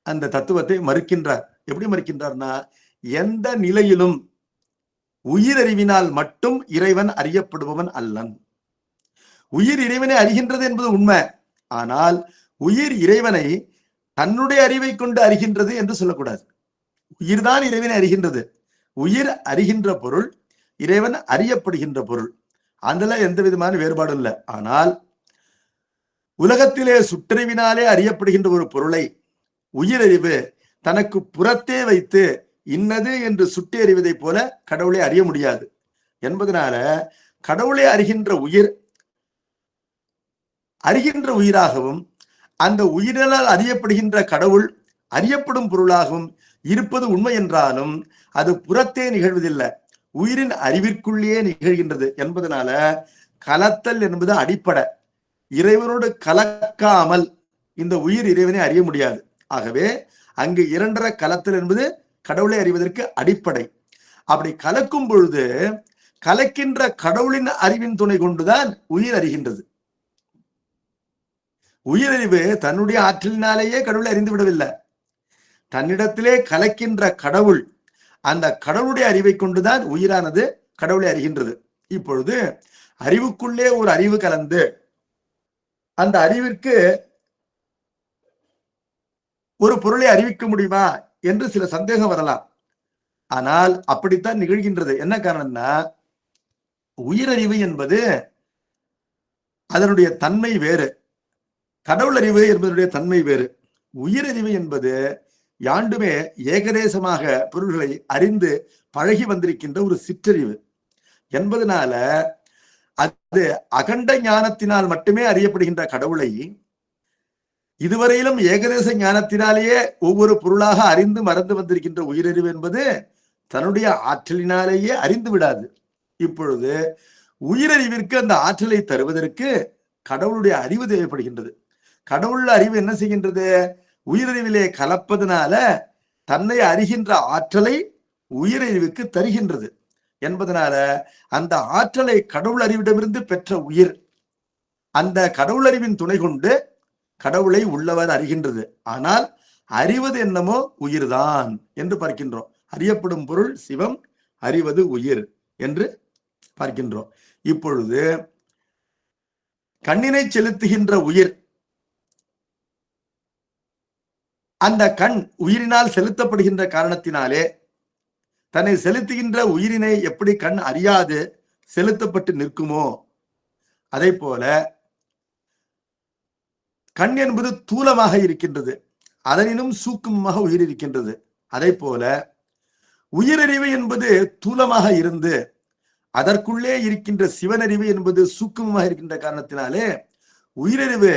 அந்த தத்துவத்தை மறுக்கின்றார். எப்படி மறுக்கின்றார்னா, எந்த நிலையிலும் உயிரறிவினால் மட்டும் இறைவன் அறியப்படுபவன் அல்லன். உயிர் இறைவனை அறிகின்றது என்பது உண்மை, ஆனால் உயிர் இறைவனை தன்னுடைய அறிவை கொண்டு அறிகின்றது என்று சொல்லக்கூடாது. உயிர்தான் இறைவனை அறிகின்றது, உயிர் அறிகின்ற பொருள், இறைவன் அறியப்படுகின்ற பொருள். அதுல எந்த விதமான வேறுபாடும் இல்லை. ஆனால் உலகத்திலே சுற்றறிவினாலே அறியப்படுகின்ற ஒரு பொருளை உயிரறிவு தனக்கு புறத்தே வைத்து இன்னது என்று சுட்டி அறிவதை போல கடவுளை அறிய முடியாது என்பதனால கடவுளை அறிகின்ற உயிர் அறிகின்ற உயிராகவும் அந்த உயிரால் அறியப்படுகின்ற கடவுள் அறியப்படும் பொருளாகவும் இருப்பது உண்மை என்றாலும் அது புறத்தே நிகழ்வதில்லை, உயிரின் அறிவிற்குள்ளேயே நிகழ்கின்றது என்பதனால கலத்தல் என்பது அடிப்படை. இறைவனோடு கலக்காமல் இந்த உயிர் இறைவனை அறிய முடியாது. ஆகவே அங்கு இரண்டரை கலத்தல் என்பது கடவுளை அறிவதற்கு அடிப்படை. அப்படி கலக்கும் பொழுது கலக்கின்ற கடவுளின் அறிவின் துணை கொண்டுதான் உயிர் அறிகின்றது. உயிரறிவு தன்னுடைய ஆற்றலினாலேயே கடவுளை அறிந்து விடவில்லை. தன்னிடத்திலே கலக்கின்ற கடவுள், அந்த கடவுளுடைய அறிவை கொண்டுதான் உயிரானது கடவுளை அறிகின்றது. இப்பொழுது அறிவுக்குள்ளே ஒரு அறிவு கலந்து அந்த அறிவிற்கு ஒரு பொருளை அறிவிக்க முடியுமா என்று சில சந்தேகம் வரலாம். ஆனால் அப்படித்தான் நிகழ்கின்றது. என்ன காரணம்னா, உயிரறிவு என்பது அதனுடைய தன்மை வேறு, கடவுள் அறிவு என்பதனுடைய தன்மை வேறு. உயிரறிவு என்பது யாண்டுமே ஏகதேசமாக பொருள்களை அறிந்து பழகி வந்திருக்கின்ற ஒரு சிற்றறிவு என்பதனால அது அகண்ட ஞானத்தினால் மட்டுமே அறியப்படுகின்ற கடவுளை இதுவரையிலும் ஏகதேச ஞானத்தினாலேயே ஒவ்வொரு பொருளாக அறிந்து மறந்து வந்திருக்கின்ற உயிரறிவு என்பது தன்னுடைய ஆற்றலினாலேயே அறிந்து விடாது. இப்பொழுது உயிரறிவிற்கு அந்த ஆற்றலை தருவதற்கு கடவுளுடைய அறிவு தேவைப்படுகின்றது. கடவுள் அறிவு என்ன செய்கின்றது? உயிரறிவிலே கலப்பதனால தன்னை அறிகின்ற ஆற்றலை உயிரறிவுக்கு தருகின்றது என்பதனால அந்த ஆற்றலை கடவுள் அறிவிடமிருந்து பெற்ற உயிர் அந்த கடவுள் அறிவின் துணை கொண்டு கடவுளை உள்ளவர் அறிகின்றது. ஆனால் அறிவது என்னமோ உயிர்தான் என்று பார்க்கின்றோம். அறியப்படும் பொருள் சிவம், அறிவது உயிர் என்று பார்க்கின்றோம். இப்பொழுது கண்ணினை செலுத்துகின்ற உயிர், அந்த கண் உயிரினால் செலுத்தப்படுகின்ற காரணத்தினாலே தன்னை செலுத்துகின்ற உயிரினை எப்படி கண் அறியாது செலுத்தப்பட்டு நிற்குமோ அதே போல கண் என்பது தூலமாக இருக்கின்றது, அதனினும் சூக்குமமாக உயிர் இருக்கின்றது. அதே போல உயிரறிவு என்பது தூலமாக இருந்து அதற்குள்ளே இருக்கின்ற சிவனறிவு என்பது சூக்குமமாக இருக்கின்ற காரணத்தினாலே உயிரறிவு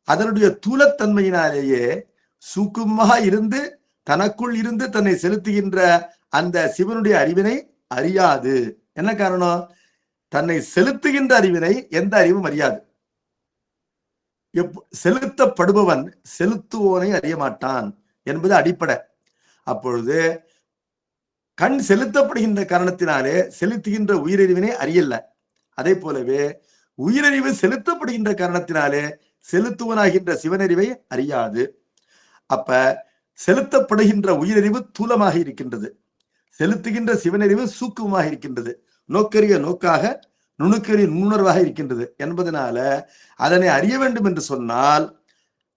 அதனுடைய தூலத்தன்மையினாலேயே சூக்குமமாக இருந்து தனக்குள் இருந்து தன்னை செலுத்துகின்ற அந்த சிவனுடைய அறிவினை அறியாது. என்ன காரணம்? தன்னை செலுத்துகின்ற அறிவினை எந்த அறிவும் அறியாது. செலுத்தப்படுபவன் செலுத்துவோனை அறிய மாட்டான் என்பது அடிப்படை. அப்பொழுது கண் செலுத்தப்படுகின்ற காரணத்தினாலே செலுத்துகின்ற உயிரறிவினை அறியல. அதே போலவே உயிரறிவு செலுத்தப்படுகின்ற காரணத்தினாலே செலுத்துவனாகின்ற சிவனறிவை அறியாது. அப்ப செலுத்தப்படுகின்ற உயிரறிவு தூலமாக இருக்கின்றது, செலுத்துகின்ற சிவனறிவு சூக்குமமாக இருக்கின்றது, நோக்கரிய நோக்காக நுணுக்கரிய நுண்ணுணர்வாக இருக்கின்றது என்பதனால அதனை அறிய வேண்டும் என்று சொன்னால்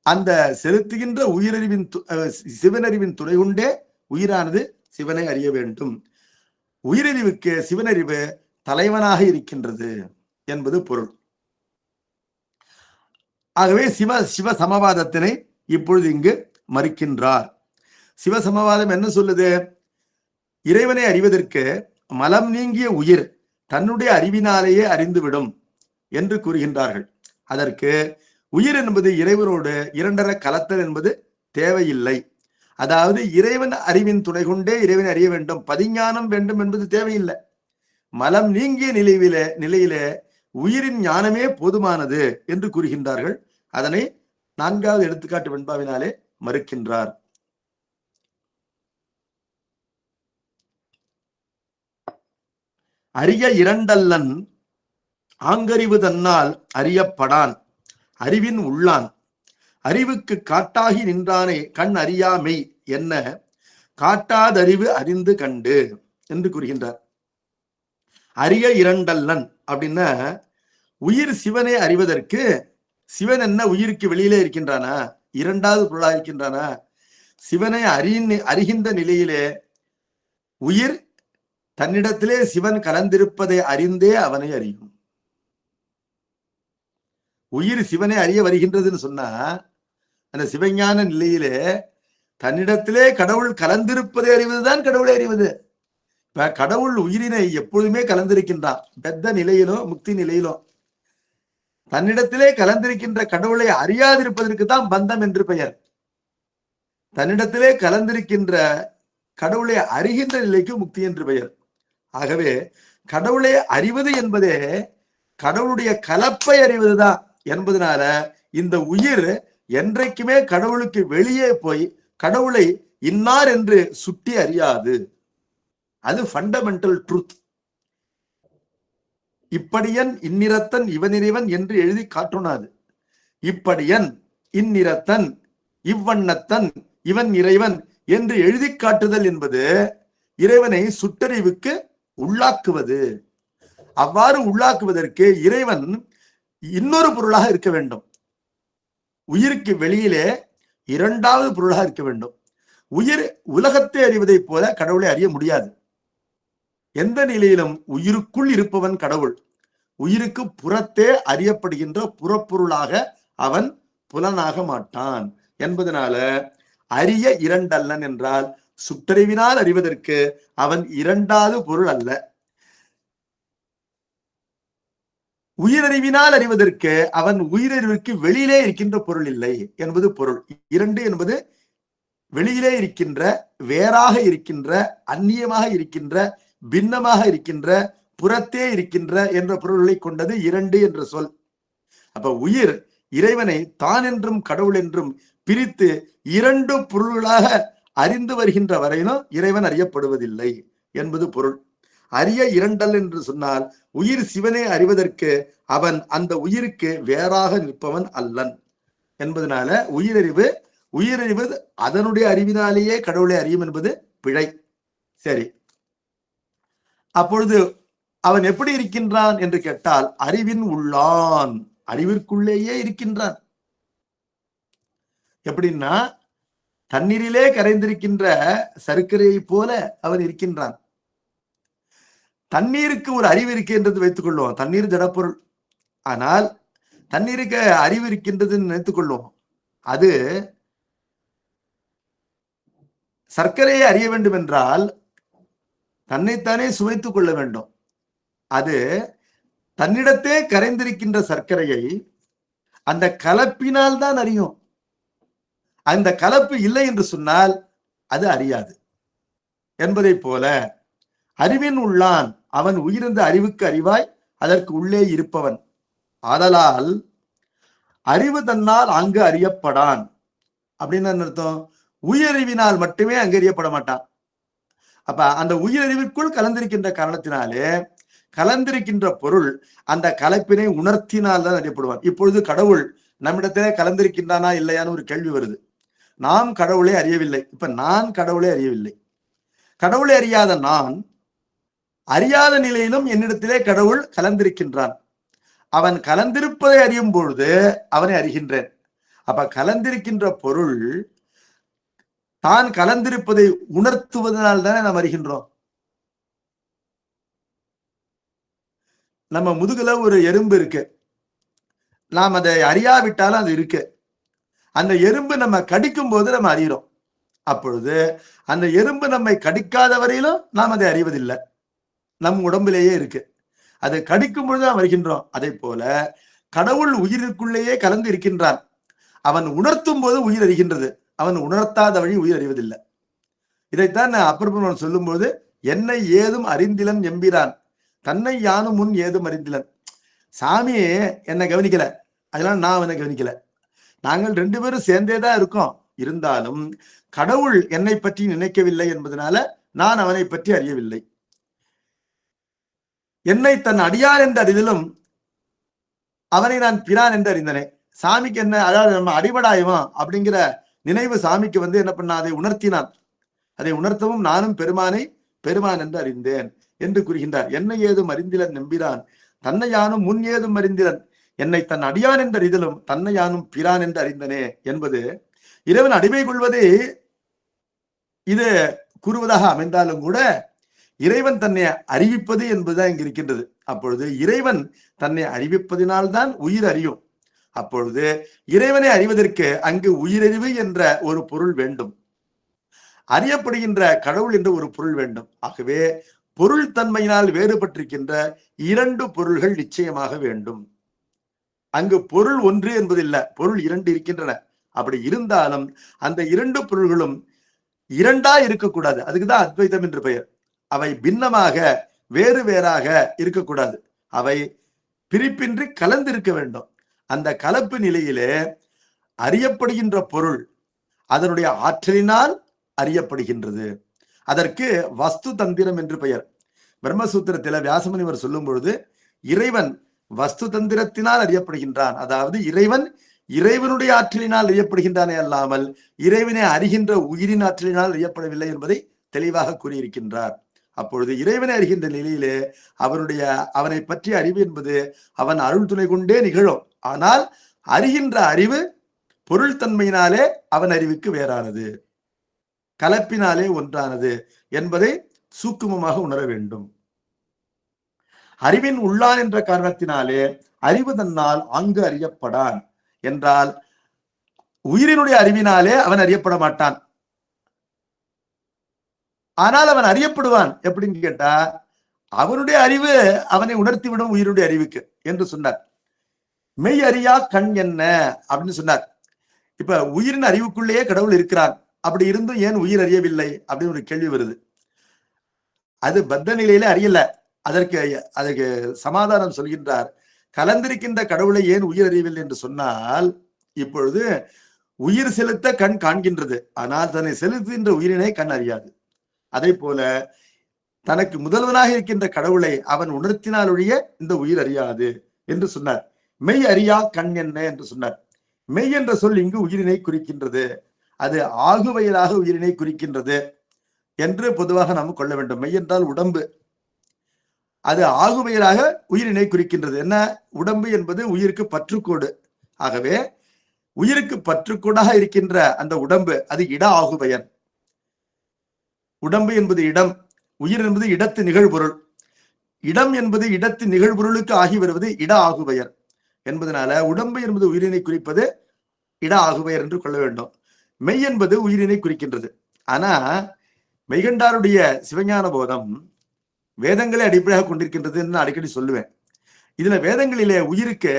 அந்த செலுத்துகின்ற உயிரறிவின் சிவனறிவின் துணை கொண்டே உயிரானது சிவனை அறிய வேண்டும். உயிரறிவுக்கு சிவனறிவு தலைவனாக இருக்கின்றது என்பது பொருள். ஆகவே சிவ சமவாதத்தினை இப்பொழுது இங்கு மறுக்கின்றார். சிவசமவாதம் என்ன சொல்லுது? இறைவனை அறிவதற்கு மலம் நீங்கிய உயிர் தன்னுடைய அறிவினாலேயே அறிந்துவிடும் என்று கூறுகின்றார்கள். அதற்கு உயிர் என்பது இறைவனோடு இரண்டரை கலத்தல் என்பது தேவையில்லை. அதாவது இறைவன் அறிவின் துணை கொண்டே இறைவனை அறிய வேண்டும், பதிஞானம் வேண்டும் என்பது தேவையில்லை. மலம் நீங்கிய நிலையிலே உயிரின் ஞானமே போதுமானது என்று கூறுகின்றார்கள். அதனை 4வது எடுத்துக்காட்டு வெண்பாவினாலே மறுக்கின்றார். அறிய இரண்டல்லன் ஆங்கறிவு தன்னால் அறியப்படான் அறிவின் உள்ளான் அறிவுக்கு காட்டாகி நின்றானே கண் அறியாமை என்ன காட்டாதறிவு அறிந்து கண்டு என்று கூறுகின்றார். அறிய இரண்டல்லன் அப்படின்னா உயிர் சிவனை அறிவதற்கு சிவன் என்ன உயிருக்கு வெளியிலே இருக்கின்றானா, இரண்டாவது பொருளா இருக்கின்றானா? சிவனை அறிகின்ற நிலையிலே உயிர் தன்னிடத்திலே சிவன் கலந்திருப்பதை அறிந்தே அவனை அறியும். உயிர் சிவனை அறிய வருகின்றதுன்னு சொன்னா அந்த சிவஞான நிலையிலே தன்னிடத்திலே கடவுள் கலந்திருப்பதை அறிவதுதான் கடவுளை அறிவது. இப்ப கடவுள் உயிரினை எப்பொழுதுமே கலந்திருக்கின்றான். பெத்த நிலையிலும் முக்தி நிலையிலும் தன்னிடத்திலே கலந்திருக்கின்ற கடவுளை அறியாதிருப்பதற்கு தான் பந்தம் என்று பெயர். தன்னிடத்திலே கலந்திருக்கின்ற கடவுளை அறிகின்ற நிலைக்கு முக்தி என்று பெயர். ஆகவே கடவுளை அறிவது என்பதே கடவுளுடைய கலப்பை அறிவதுதான் என்பதனால இந்த உயிர் என்றைக்குமே கடவுளுக்கு வெளியே போய் கடவுளை இன்னார் என்று சுட்டி அறியாது. அது ஃபண்டமெண்டல் ட்ரூத். இப்படியன் இந்நிறத்தன் இவனிறைவன் என்று எழுதி காட்டுனாது. இப்படியன் இந்நிறத்தன் இவ்வண்ணத்தன் இவன் இறைவன் என்று எழுதி காட்டுதல் என்பது இறைவனை சுட்டறிவுக்கு உள்ளாக்குவது. அவ்வாறு உள்ளாக்குவதற்கு இறைவன் இன்னொரு பொருளாக இருக்க வேண்டும். உயிருக்கு வெளியிலே இரண்டாவது பொருளாக இருக்க வேண்டும். உயிர் உலகத்தை அறிவதை போல கடவுளை அறிய முடியாது. எந்த நிலையிலும் உயிருக்குள் இருப்பவன் கடவுள். உயிருக்கு புறத்தே அறியப்படுகின்ற புறப்பொருளாக அவன் புலனாக மாட்டான் என்பதனால அறிய இரண்டல்லன் என்றால் சுட்டறிவினால் அறிவதற்கு அவன் இரண்டாவது பொருள் அல்ல. உயிரறிவினால் அறிவதற்கு அவன் உயிரறிவுக்கு வெளியிலே இருக்கின்ற பொருள் இல்லை என்பது பொருள். இரண்டு என்பது வெளியிலே இருக்கின்ற, வேறாக இருக்கின்ற, அந்நியமாக இருக்கின்ற, பின்னமாக இருக்கின்ற, புறத்தே இருக்கின்ற என்ற பொருள்களை கொண்டது இரண்டு என்ற சொல். அப்ப உயிர் இறைவனை தான் என்றும் கடவுள் என்றும் பிரித்து இரண்டு பொருள்களாக அறிந்து வருகின்ற வரையிலும் இறைவன் அறியப்படுவதில்லை என்பது பொருள். அறிய இரண்டல் என்று சொன்னால் உயிர் சிவனை அறிவதற்கு அவன் அந்த உயிருக்கு வேறாக நிற்பவன் அல்லன் என்பதனால உயிரறிவு அதனுடைய அறிவினாலேயே கடவுளை அறியும் என்பது பிழை. சரி, அப்பொழுது அவன் எப்படி இருக்கின்றான் என்று கேட்டால் அறிவின் உள்ளான், அறிவிற்குள்ளேயே இருக்கின்றான். எப்படின்னா தண்ணீரிலே கரைந்திருக்கின்ற சர்க்கரையை போல அவன் இருக்கின்றான். தண்ணீருக்கு ஒரு அறிவு இருக்கின்றது வைத்துக் கொள்வோம். தண்ணீர் ஜடப்பொருள். ஆனால் தண்ணீருக்கு அறிவு இருக்கின்றதுன்னு நினைத்துக் கொள்வோம். அது சர்க்கரையை அறிய வேண்டும் என்றால் தன்னைத்தானே சுவைத்துக் கொள்ள வேண்டும். அது தன்னிடத்தே கரைந்திருக்கின்ற சர்க்கரையை அந்த கலப்பினால் தான் அறியும். அந்த கலப்பு இல்லை என்று சொன்னால் அது அறியாது என்பதை போல அறிவின் உள்ளான் அவன் உயிர்ந்த அறிவுக்கு அறிவாய் அதற்கு உள்ளே இருப்பவன். ஆதலால் அறிவு தன்னால் அங்கு அறியப்படான். அப்படின்னு அர்த்தம், உயிரறிவினால் மட்டுமே அங்கு அறியப்பட மாட்டான். அப்ப அந்த உயிரறிவிற்குள் கலந்திருக்கின்ற காரணத்தினாலே கலந்திருக்கின்ற பொருள் அந்த கலப்பினை உணர்த்தினால் தான் அறியப்படுவான். இப்பொழுது கடவுள் நம்மிடத்திலே கலந்திருக்கின்றானா இல்லையான்னு ஒரு கேள்வி வருது. நாம் கடவுளை அறியவில்லை. இப்ப நான் கடவுளை அறியவில்லை. கடவுளை அறியாத நான் அறியாத நிலையிலும் என்னிடத்திலே கடவுள் கலந்திருக்கின்றான். அவன் கலந்திருப்பதை அறியும் பொழுது அவனை அறிகின்றேன். அப்ப கலந்திருக்கின்ற பொருள் தான் கலந்திருப்பதை உணர்த்துவதனால் தானே நாம் அறிகின்றோம். நம்ம முதுகுல ஒரு எறும்பு இருக்கு, நாம் அதை அறியாவிட்டாலும் அது இருக்கு. அந்த எறும்பு நம்ம கடிக்கும் போது நம்ம அறிகிறோம். அப்பொழுது அந்த எறும்பு நம்மை கடிக்காத வரையிலும் நாம் அதை அறிவதில்லை. நம் உடம்பிலேயே இருக்கு. அதை கடிக்கும் பொழுது நாம் அறிகின்றோம். அதே போல கடவுள் உயிருக்குள்ளேயே கலந்து இருக்கின்றான். அவன் உணர்த்தும் போது உயிர் அறிகின்றது. அவன் உணர்த்தாத வழி உயிர் அறிவதில்லை. இதைத்தான் நான் அப்பர் சொல்லும் போது என்னை ஏதும் அறிந்திலன் எம்பிரான் தன்னை யானும் முன் ஏதும் அறிந்திலன். சாமி என்னை கவனிக்கல, அதனால நான் அவனை கவனிக்கல. நாங்கள் ரெண்டு பேரும் சேர்ந்தேதான் இருக்கோம். இருந்தாலும் கடவுள் என்னை பற்றி நினைக்கவில்லை என்பதனால நான் அவனை பற்றி அறியவில்லை. என்னை தன் அடியார் என்று அறிதலும் அவனை நான் பிரான் என்று அறிந்தனே. சாமிக்கு என்ன, அதாவது நம்ம அடிபடாயுமா அப்படிங்கிற நினைவு சாமிக்கு என்ன பண்ண, அதை உணர்த்தினான். அதை உணர்த்தவும் நானும் பெருமான் என்று அறிந்தேன் என்று கூறுகின்றார். என்னை ஏதும் அறிந்திலன் நம்பிரான் தன்னை யானும் முன் ஏதும் அறிந்திலன். என்னை தன் அடியான் என்று அறிதலும் தன்னை யானும் பிரான் என்று அறிந்தனே என்பது இறைவன் அடிமை கொள்வதே இது கூறுவதாக அமைந்தாலும் கூட இறைவன் தன்னை அறிவிப்பது என்பதுதான் இங்கு இருக்கின்றது. அப்பொழுது இறைவன் தன்னை அறிவிப்பதினால்தான் உயிர் அறியும். அப்பொழுது இறைவனை அறிவதற்கு அங்கு உயிரறிவு என்ற ஒரு பொருள் வேண்டும், அறியப்படுகின்ற கடவுள் என்ற ஒரு பொருள் வேண்டும். ஆகவே பொருள் தன்மையினால் வேறுபட்டிருக்கின்ற இரண்டு பொருள்கள் நிச்சயமாக வேண்டும். அங்கு பொருள் ஒன்று என்பதில்லை, பொருள் இரண்டு இருக்கின்றன. அப்படி இருந்தாலும் அந்த இரண்டு பொருள்களும் இரண்டா இருக்கக்கூடாது. அதுக்குதான் அத்வைதம் என்று பெயர். அவை பின்னமாக வேறு வேறாக இருக்கக்கூடாது. அவை பிரிப்பின்றி கலந்து இருக்க வேண்டும். அந்த கலப்பு நிலையிலே அறியப்படுகின்ற பொருள் அதனுடைய ஆற்றலினால் அறியப்படுகின்றது. அதற்கு வஸ்து தந்திரம் என்று பெயர். பிரம்மசூத்திரத்தில வியாசமுனிவர் சொல்லும் பொழுது இறைவன் வஸ்து தந்திரத்தினால் அறியப்படுகின்றான். அதாவது இறைவன் இறைவனுடைய ஆற்றலினால் அறியப்படுகின்றானே அல்லாமல் இறைவனை அறிகின்ற உயிரின் ஆற்றலினால் அறியப்படவில்லை என்பதை தெளிவாக கூறியிருக்கின்றார். அப்பொழுது இறைவனை அறிகின்ற நிலையிலே அவனை பற்றிய அறிவு என்பது அவன் அருள் துணை கொண்டே நிகழும். ஆனால் அறிகின்ற அறிவு பொருள் தன்மையினாலே அவன் அறிவுக்கு வேறானது, கலப்பினாலே ஒன்றானது என்பதை சூக்குமமாக உணர வேண்டும். அறிவின் உள்ளான் என்ற காரணத்தினாலே அறிவு தன்னால் ஆங்கு அறியப்படான் என்றால் உயிரினுடைய அறிவினாலே அவன் அறியப்பட மாட்டான். ஆனால் அவன் அறியப்படுவான். எப்படின்னு கேட்டா அவனுடைய அறிவு அவனை உணர்த்திவிடும் உயிரினுடைய அறிவுக்கு என்று சொன்னார். மெய் அறியா கண் என்ன அப்படின்னு சொன்னார். இப்ப உயிரின் அறிவுக்குள்ளேயே கடவுள் இருக்கிறான், அப்படி இருந்தும் ஏன் உயிர் அறியவில்லை அப்படின்னு ஒரு கேள்வி வருது. அது பத்த நிலையில அறியல. அதற்கு சமாதானம் சொல்கின்றார். கலந்திருக்கின்ற கடவுளை ஏன் உயிர் அறியவில்லை என்று சொன்னால், இப்பொழுது உயிர் செலுத்த கண் காண்கின்றது, ஆனால் தன்னை செலுத்துகின்ற உயிரினை கண் அறியாது. அதே போல தனக்கு முதல்வனாக இருக்கின்ற கடவுளை அவன் உணர்த்தினால் ஒழிய இந்த உயிர் அறியாது என்று சொன்னார். மெய் அறியா கண் என்ன என்று சொன்னார். மெய் என்ற சொல் இங்கு உயிரினை குறிக்கின்றது. அது ஆகுவயலாக உயிரினை குறிக்கின்றது என்று பொதுவாக நாம் கொள்ள வேண்டும். மெய் என்றால் உடம்பு, அது ஆகுவயலாக உயிரினை குறிக்கின்றது. என்ன, உடம்பு என்பது உயிருக்கு பற்றுக்கோடு. ஆகவே உயிருக்கு பற்றுக்கோடாக இருக்கின்ற அந்த உடம்பு அது இட ஆகுபெயர். உடம்பு என்பது இடம், உயிர் என்பது இடத்து நிகழ்பொருள். இடம் என்பது இடத்து நிகழ்பொருளுக்கு ஆகி வருவது இட ஆகுபெயர் என்பதனால உடம்பு என்பது உயிரினை குறிப்பது இட ஆகுபெயர் என்று கொள்ள வேண்டும். மெய் என்பது உயிரினை குறிக்கின்றது. ஆனா மெய்கண்டாருடைய சிவஞான போதம் வேதங்களை அடிப்படையாக கொண்டிருக்கின்றது என்று அடிக்கடி சொல்லுவேன். இதுல வேதங்களிலே உயிருக்கு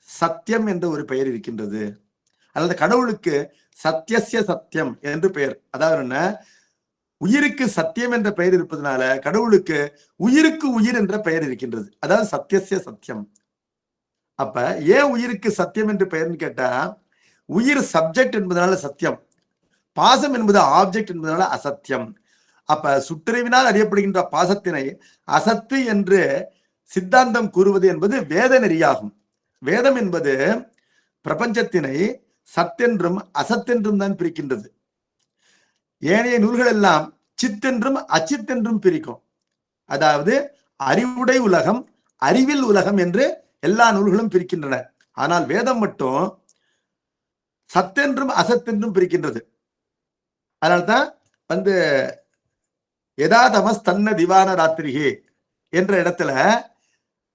சத்தியம் என்ற ஒரு பெயர் இருக்கின்றது. அல்லது கடவுளுக்கு சத்தியசிய சத்தியம் என்று பெயர். அதாவது என்ன, உயிருக்கு சத்தியம் என்ற பெயர் இருப்பதனால கடவுளுக்கு உயிருக்கு உயிர் என்ற பெயர் இருக்கின்றது. அதாவது சத்தியசிய சத்தியம். அப்ப ஏன் உயிருக்கு சத்தியம் என்று பெயர்னு கேட்டா, உயிர் சப்ஜெக்ட் என்பதனால சத்தியம், பாசம் என்பது ஆப்ஜெக்ட் என்பதனால அசத்தியம். அப்ப சுற்றறிவினால் அறியப்படுகின்ற பாசத்தினை அசத்து என்று சித்தாந்தம் கூறுவது என்பது வேத நெறியாகும். வேதம் என்பது பிரபஞ்சத்தினை சத்தென்றும் அசத்தென்றும் தான் பிரிக்கின்றது. ஏனைய நூல்கள் எல்லாம் சித்தென்றும் அச்சித்தென்றும் பிரிக்கும். அதாவது அறிவுடை உலகம், அறிவில் உலகம் என்று எல்லா நூல்களும் பிரிக்கின்றன. ஆனால் வேதம் மட்டும் சத்தென்றும் அசத்தென்றும் பிரிக்கின்றது. அதனால்தான் எதா தமஸ் தன்ன திவான ராத்திரிகே என்ற இடத்துல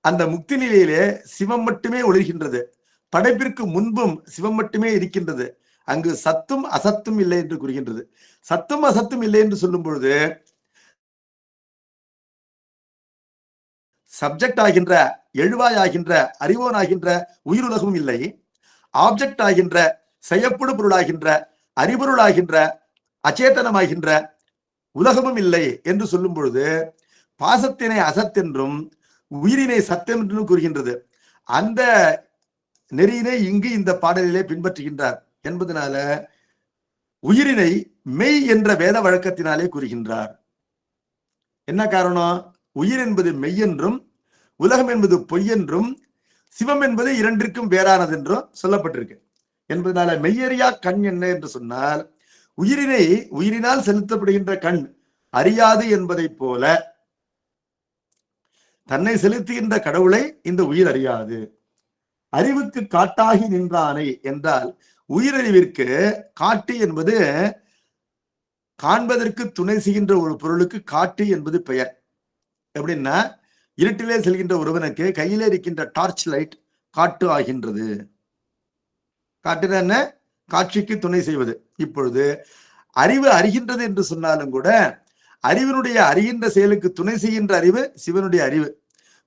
அந்த முக்தி நிலையிலே சிவம் மட்டுமே ஒளிர்கின்றது. படைப்பிற்கு முன்பும் சிவம் மட்டுமே இருக்கின்றது. அங்கு சத்தும் அசத்தும் இல்லை என்று கூறுகின்றது. சத்தும் அசத்தும் இல்லை என்று சொல்லும் பொழுது சப்ஜெக்ட் ஆகின்ற, எழுவாய் ஆகின்ற, அறிவோன் ஆகின்ற உயிருலகமும் இல்லை. ஆப்ஜெக்ட் ஆகின்ற, செய்யப்படும் பொருளாகின்ற, அறிபொருளாகின்ற, அச்சேதனமாகின்ற உலகமும் இல்லை என்று சொல்லும் பொழுது பாசத்தினை அசத்தென்றும் உயிரினை சத்தென்றும் கூறுகின்றது. அந்த நெறியினை இங்கு இந்த பாடலிலே பின்பற்றுகின்றார் என்பதனால உயிரினை மெய் என்ற வேத வழக்கத்தினாலே கூறுகின்றார். என்ன காரணம்? உயிர் என்பது மெய் என்றும் உலகம் என்பது பொய் என்றும் சிவம் என்பது இரண்டிற்கும் வேறானது என்றும் சொல்லப்பட்டிருக்கு என்பதனால மெய்யறியா கண் என்ன என்று சொன்னால், உயிரினால் செலுத்தப்படுகின்ற கண் அறியாது என்பதை போல தன்னை செலுத்துகின்ற கடவுளை இந்த உயிர் அறியாது. அறிவுக்கு காட்டாகி நின்றானை என்றால் உயிரறிவிற்கு காட்டு என்பது காண்பதற்கு துணை செய்கின்ற ஒரு பொருளுக்கு காட்டு என்பது பெயர். எப்படின்னா, இருட்டிலே செல்கின்ற ஒருவனுக்கு கையிலே இருக்கின்ற டார்ச் லைட் காட்டு ஆகின்றது. காட்டுனா என்ன? காட்சிக்கு துணை செய்வது. இப்பொழுது அறிவு அறிகின்றது என்று சொன்னாலும் கூட அறிவினுடைய அறிகின்ற செயலுக்கு துணை செய்கின்ற அறிவு சிவனுடைய அறிவு.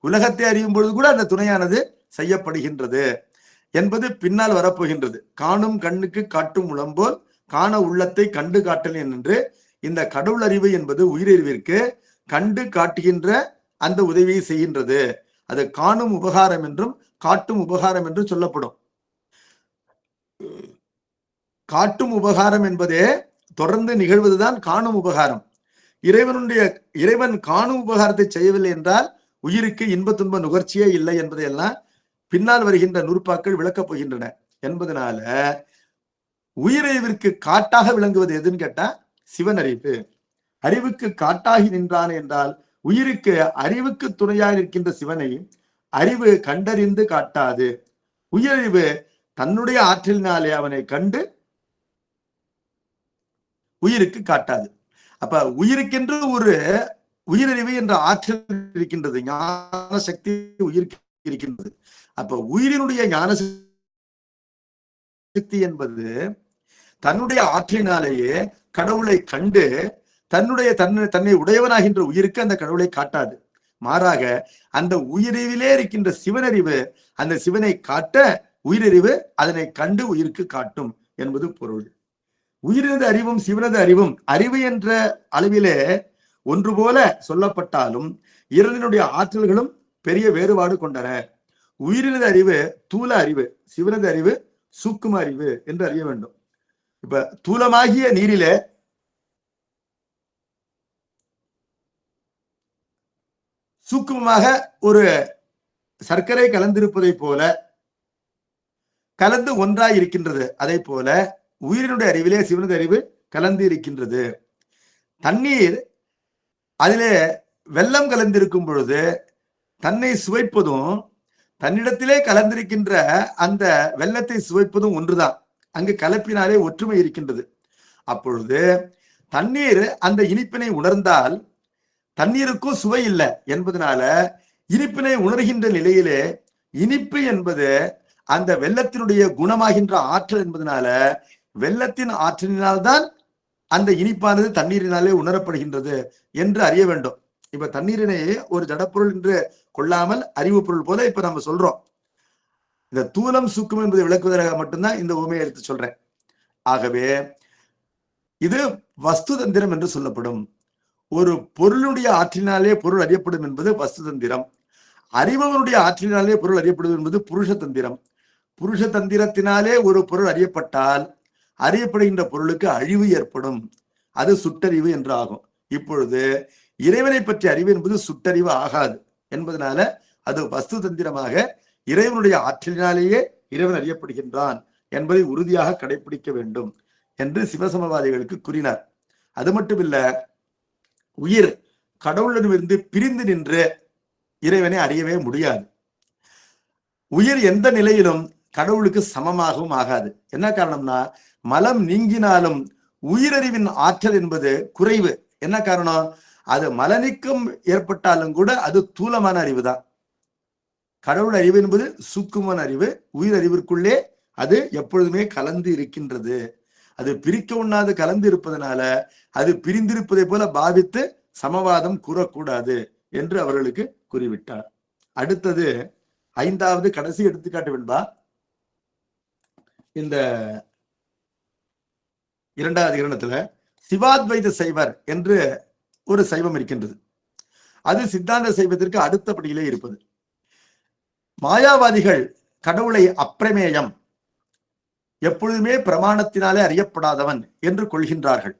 உலகத்தை அறியும் பொழுது கூட அந்த துணையானது செய்யப்படுகின்றது என்பது பின்னால் வரப்போகின்றது. காணும் கண்ணுக்கு காட்டும் உளம்போல் காண உள்ளத்தை கண்டு காட்டல் என்று இந்த கடவுள் அறிவு என்பது உயிரறிவிற்கு கண்டு காட்டுகின்ற அந்த உதவியை செய்கின்றது. அது காணும் உபகாரம் என்றும் காட்டும் உபகாரம் என்றும் சொல்லப்படும். காட்டும் உபகாரம் என்பதே தொடர்ந்து நிகழ்வதுதான் காணும் உபகாரம். இறைவன் காணும் உபகாரத்தை செய்யவில்லை என்றால் உயிருக்கு இன்ப துன்ப நுகர்ச்சியே இல்லை என்பதையெல்லாம் பின்னால் வருகின்ற நூற்பாக்கள் விளக்கப் போகின்றன. என்பதனால உயிரறிவிற்கு காட்டாக விளங்குவது எதுன்னு கேட்டா சிவன் அறிவு. அறிவுக்கு காட்டாகி நின்றான் என்றால் உயிருக்கு அறிவுக்கு துணையாக இருக்கின்ற சிவனை அறிவு கண்டறிந்து காட்டாது. உயிரறிவு தன்னுடைய ஆற்றலினாலே அவனை கண்டு உயிருக்கு காட்டாது. அப்ப உயிருக்கென்று ஒரு உயிரறிவு என்ற ஆற்றல் இருக்கின்றது, ஞான சக்தி உயிருக்கு இருக்கின்றது. அப்ப உயிரினுடைய ஞான சக்தி என்பது தன்னுடைய ஆற்றலினாலேயே கடவுளை கண்டு தன்னை உடையவனாகின்ற உயிருக்கு அந்த கடவுளை காட்டாது. மாறாக அந்த உயிரறிவிலே இருக்கின்ற சிவனறிவு அந்த சிவனை காட்ட உயிரறிவு அதனை கண்டு உயிருக்கு காட்டும் என்பது பொருள். உயிரது அறிவும் சிவனது அறிவும் அறிவு என்ற அளவிலே ஒன்று போல சொல்லப்பட்டாலும் இரண்டினுடைய ஆற்றல்களும் பெரிய வேறுபாடு கொண்டன. உயிரினது அறிவு தூல அறிவு, சிவனது அறிவு சூக்கும அறிவு என்று அறிய வேண்டும். இப்ப தூலமாகிய நீரிலே சூக்குமமாக ஒரு சர்க்கரை கலந்திருப்பதை போல கலந்து ஒன்றாய் இருக்கின்றது. அதே போல உயிரினுடைய அறிவிலே சிவனது அறிவு கலந்து இருக்கின்றது. தண்ணீர் அதிலே வெள்ளம் கலந்திருக்கும் பொழுது தன்னை சுவைப்பதும் தன்னிடத்திலே கலந்திருக்கின்ற அந்த வெள்ளத்தை சுவைப்பதும் ஒன்றுதான். அங்கு கலப்பினாலே ஒற்றுமை இருக்கின்றது. அப்பொழுது தண்ணீர் அந்த இனிப்பினை உணர்ந்தால் தண்ணீருக்கும் சுவை இல்லை என்பதனால இனிப்பினை உணர்கின்ற நிலையிலே இனிப்பு என்பது அந்த வெள்ளத்தினுடைய குணமாகின்ற ஆற்றல் என்பதனால வெள்ளத்தின் ஆற்றலினால்தான் அந்த இனிப்பானது தண்ணீரினாலே உணரப்படுகின்றது என்று அறிய வேண்டும். இப்ப தண்ணீரினை ஒரு ஜடப்பொருள் என்று கொள்ளாமல் அறிவு பொருள் போல இப்ப நம்ம சொல்றோம். இந்த தூலம் சுக்கும் என்பதை விளக்குவதற்காக மட்டும்தான் இந்த உண்மையை எடுத்து சொல்றேன். ஆகவே இது வஸ்து தந்திரம் என்று சொல்லப்படும். ஒரு பொருளுடைய ஆற்றினாலே பொருள் அறியப்படும் என்பது வஸ்து தந்திரம். அறிபவனுடைய ஆற்றினாலே பொருள் அறியப்படும் என்பது புருஷ தந்திரம். புருஷ தந்திரத்தினாலே ஒரு பொருள் அறியப்பட்டால் அறியப்படுகின்ற பொருளுக்கு அழிவு ஏற்படும். அது சுட்டறிவு என்று ஆகும். இப்பொழுது இறைவனை பற்றிய அறிவு என்பது சுட்டறிவு ஆகாது என்பதனால அது வஸ்து தந்திரமாக இறைவனுடைய ஆற்றலினாலேயே இறைவன் அறியப்படுகின்றான் என்பதை உறுதியாக கடைபிடிக்க வேண்டும் என்று சிவசமவாதிகளுக்கு கூறினார். அது மட்டுமில்ல, உயிர் கடவுளிடமிருந்து பிரிந்து நின்று இறைவனை அறியவே முடியாது. உயிர் எந்த நிலையிலும் கடவுளுக்கு சமமாகவும் ஆகாது. என்ன காரணம்னா, மலம் நீங்கினாலும் உயிரறிவின் ஆற்றல் என்பது குறைவு. என்ன காரணம்? அது மலநீக்கம் ஏற்பட்டாலும் கூட அது தூலமான அறிவு தான். கடவுள் அறிவு என்பது சூக்குமமான அறிவு. உயிர் அறிவிற்குள்ளே அது எப்பொழுதுமே கலந்து இருக்கின்றது. அது பிரிக்க உண்ணாது கலந்து இருப்பதனால அது பிரிந்திருப்பதை போல பாவித்து சமவாதம் கூறக்கூடாது என்று அவர்களுக்கு கூறிவிட்டார். அடுத்தது 5வது கடைசி எடுத்துக்காட்டு வெண்பா. இந்த 2வது இரணத்துல சிவாத்வைத சைவர் என்று ஒரு சைவம் இருக்கின்றது. அது சித்தாந்த சைவத்திற்கு அடுத்தபடியிலே இருப்பது. மாயாவாதிகள் கடவுளை அப்பிரமேயம், எப்பொழுதுமே பிரமாணத்தினாலே அறியப்படாதவன் என்று கொள்கின்றார்கள்.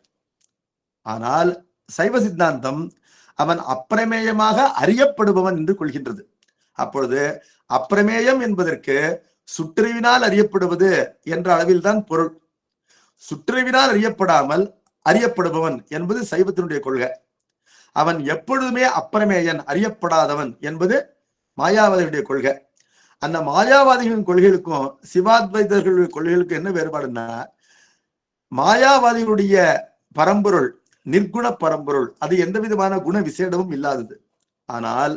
ஆனால் சைவ சித்தாந்தம் அவன் அப்பிரமேயமாக அறியப்படுபவன் என்று கொள்கின்றது. அப்பொழுது அப்பிரமேயம் என்பதற்கு சுற்றறிவினால் அறியப்படுவது என்ற அளவில் தான் பொருள். சுற்றறிவினால் அறியப்படாமல் அறியப்படுபவன் என்பது சைவத்தினுடைய கொள்கை. அவன் எப்பொழுதுமே அப்பிரமேயன், அறியப்படாதவன் என்பது மாயாவாதிகளுடைய கொள்கை. அந்த மாயாவாதிகளின் கொள்கைகளுக்கும் சிவாத்வைதர்களுடைய கொள்கைகளுக்கும் என்ன வேறுபாடுன்னா, மாயாவாதிகளுடைய பரம்பொருள் நிர்குண பரம்பொருள், அது எந்த விதமான குண விசேடமும் இல்லாதது. ஆனால்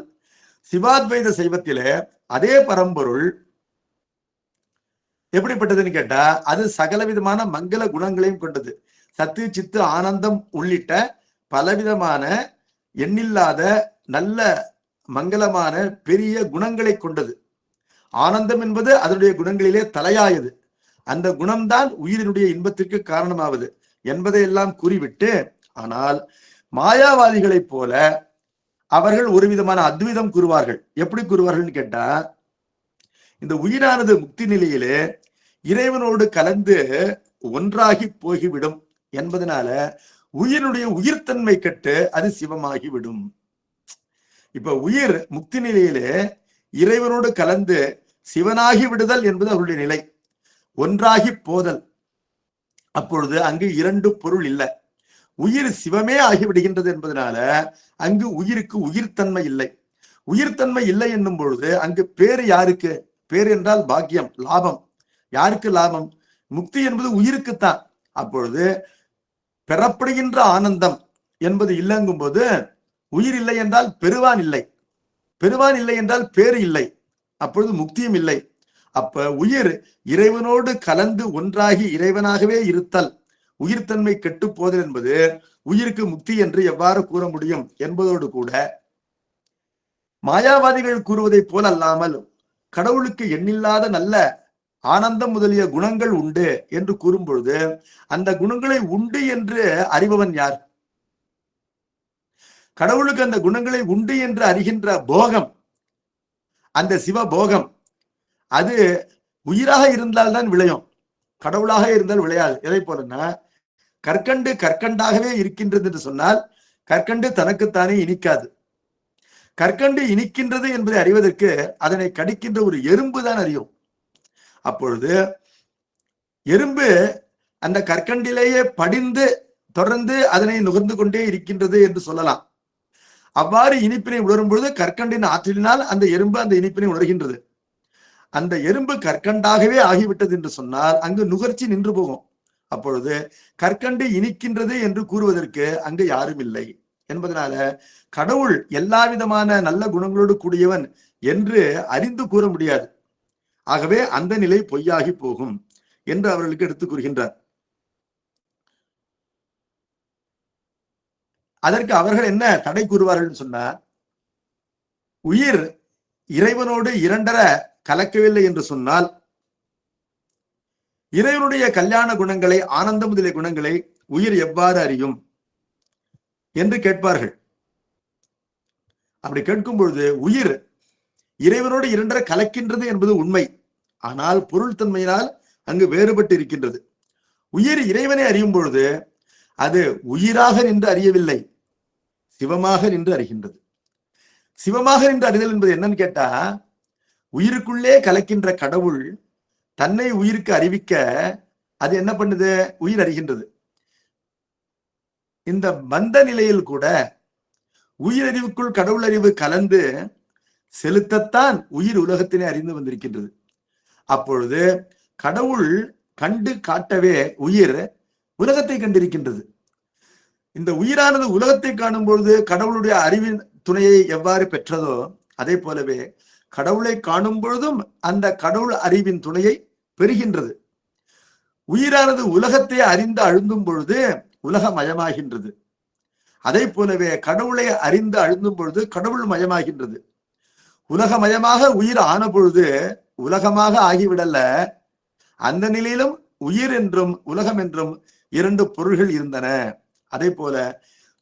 சிவாத்வைத சைவத்திலே அதே பரம்பொருள் எப்படிப்பட்டதுன்னு கேட்டா அது சகல விதமான மங்கள குணங்களையும் கொண்டது. சத்து சித்து ஆனந்தம் உள்ளிட்ட பலவிதமான எண்ணில்லாத நல்ல மங்களமான பெரிய குணங்களை கொண்டது. ஆனந்தம் என்பது அதனுடைய குணங்களிலே தலையாயது. அந்த குணம்தான் உயிரினுடைய இன்பத்திற்கு காரணமாவது என்பதையெல்லாம் கூறிவிட்டு, ஆனால் மாயாவாதிகளைப் போல அவர்கள் ஒரு விதமான அத்வைதம் கூறுவார்கள். எப்படி கூறுவார்கள் கேட்டா, இந்த உயிரானது முக்தி நிலையிலே இறைவனோடு கலந்து ஒன்றாகி போகிவிடும் என்பதனால உயிரினுடைய உயிர்த்தன்மை கட்டு அது சிவமாகிவிடும். இப்ப உயிர் முக்தி நிலையிலே இறைவனோடு கலந்து சிவனாகி விடுதல் என்பது அவருடைய நிலை, ஒன்றாகி போதல். அப்பொழுது அங்கு இரண்டு பொருள் இல்லை, உயிர் சிவமே ஆகிவிடுகின்றது என்பதனால அங்கு உயிருக்கு உயிர்த்தன்மை இல்லை. உயிர்த்தன்மை இல்லை என்னும் பொழுது அங்கு பேரு யாருக்கு? பேர் என்றால் பாக்கியம், லாபம். யாருக்கு லாபம்? முக்தி என்பது உயிருக்குத்தான். அப்பொழுது பெறப்படுகின்ற ஆனந்தம் என்பது இல்லைங்கும் போது உயிர் இல்லை என்றால் பெறுவான் இல்லை, பெறுவான் இல்லை என்றால் பேரு இல்லை, அப்பொழுது முக்தியும் இல்லை. அப்ப உயிர் இறைவனோடு கலந்து ஒன்றாகி இறைவனாகவே இருத்தல், உயிர்த்தன்மை கெட்டு போதல் என்பது உயிருக்கு முக்தி என்று எவ்வாறு கூற முடியும் என்பதோடு கூட மாயாவாதிகள் கூறுவதை போல அல்லாமல் கடவுளுக்கு எண்ணில்லாத நல்ல ஆனந்தம் முதலிய குணங்கள் உண்டு என்று கூறும் பொழுது அந்த குணங்களை உண்டு என்று அறிபவன் யார்? கடவுளுக்கு அந்த குணங்களை உண்டு என்று அறிகின்ற போகம், அந்த சிவ போகம், அது உயிராக இருந்தால்தான் விளையும், கடவுளாக இருந்தால் விளையாது. எதை போலன்னா, கற்கண்டு கற்கண்டாகவே இருக்கின்றது என்று சொன்னால் கற்கண்டு தனக்குத்தானே இனிக்காது. கற்கண்டு இனிக்கின்றது என்பதை அறிவதற்கு அதனை கடிக்கின்ற ஒரு எறும்பு தான் அறியும். அப்பொழுது எறும்பு அந்த கற்கண்டிலேயே படிந்து தொடர்ந்து அதனை நுகர்ந்து கொண்டே இருக்கின்றது என்று சொல்லலாம். அவ்வாறு இனிப்பினை உணரும் பொழுது கற்கண்டின் ஆற்றலினால் அந்த எறும்பு அந்த இனிப்பினை உணர்கின்றது. அந்த எறும்பு கற்கண்டாகவே ஆகிவிட்டது என்று சொன்னால் அங்கு நுகர்ச்சி நின்று போகும். அப்பொழுது கற்கண்டு இனிக்கின்றது என்று கூறுவதற்கு அங்கு யாரும் இல்லை என்பதனால கடவுள் எல்லா விதமான நல்ல குணங்களோடு கூடியவன் என்று அறிந்து கூற முடியாது. ஆகவே அந்த நிலை பொய்யாகி போகும் என்று அவர்களுக்கு எடுத்துக் கூறுகின்றார். அதற்கு அவர்கள் என்ன தடை கூறுவார்கள் சொன்னா, உயிர் இறைவனோடு இரண்டர கலக்கவில்லை என்று சொன்னால் இறைவனுடைய கல்யாண குணங்களை, ஆனந்த முதலிய குணங்களை உயிர் எவ்வாறு அறியும் என்று கேட்பார்கள். அப்படி கேட்கும் பொழுது உயிர் இறைவனோடு இரண்டரை கலக்கின்றது என்பது உண்மை. ஆனால் பொருள் தன்மையினால் அங்கு வேறுபட்டு இருக்கின்றது. உயிர் இறைவனை அறியும் பொழுது அது உயிராக நின்று அறியவில்லை, சிவமாக நின்று அறிகின்றது. சிவமாக நின்று அறிதல் என்பது என்னன்னு கேட்டா, உயிருக்குள்ளே கலக்கின்ற கடவுள் தன்னை உயிருக்கு அறிவிக்க அது என்ன பண்ணுது? உயிர் அறிகின்றது. இந்த பந்த நிலையில் கூட உயிரறிவுக்குள் கடவுள் அறிவு கலந்து செலுத்தத்தான் உயிர் உலகத்தினை அறிந்து வந்திருக்கின்றது. அப்பொழுது கடவுள் கண்டு காட்டவே உயிர் உலகத்தை கண்டிருக்கின்றது. இந்த உயிரானது உலகத்தை காணும் பொழுது கடவுளுடைய அறிவின் துணையை எவ்வாறு பெற்றதோ அதே போலவே கடவுளை காணும் பொழுதும் அந்த கடவுள் அறிவின் துணையை பெறுகின்றது. உயிரானது உலகத்தை அறிந்து அழுந்தும் பொழுது உலகமயமாகின்றது. அதே போலவே கடவுளை அறிந்து அழுந்தும் பொழுது கடவுள் மயமாகின்றது. உலகமயமாக உயிர் ஆன பொழுது உலகமாக ஆகிவிடல, அந்த நிலையிலும் உயிர் என்றும் உலகம் என்றும் இரண்டு பொருள்கள் இருந்தன. அதே போல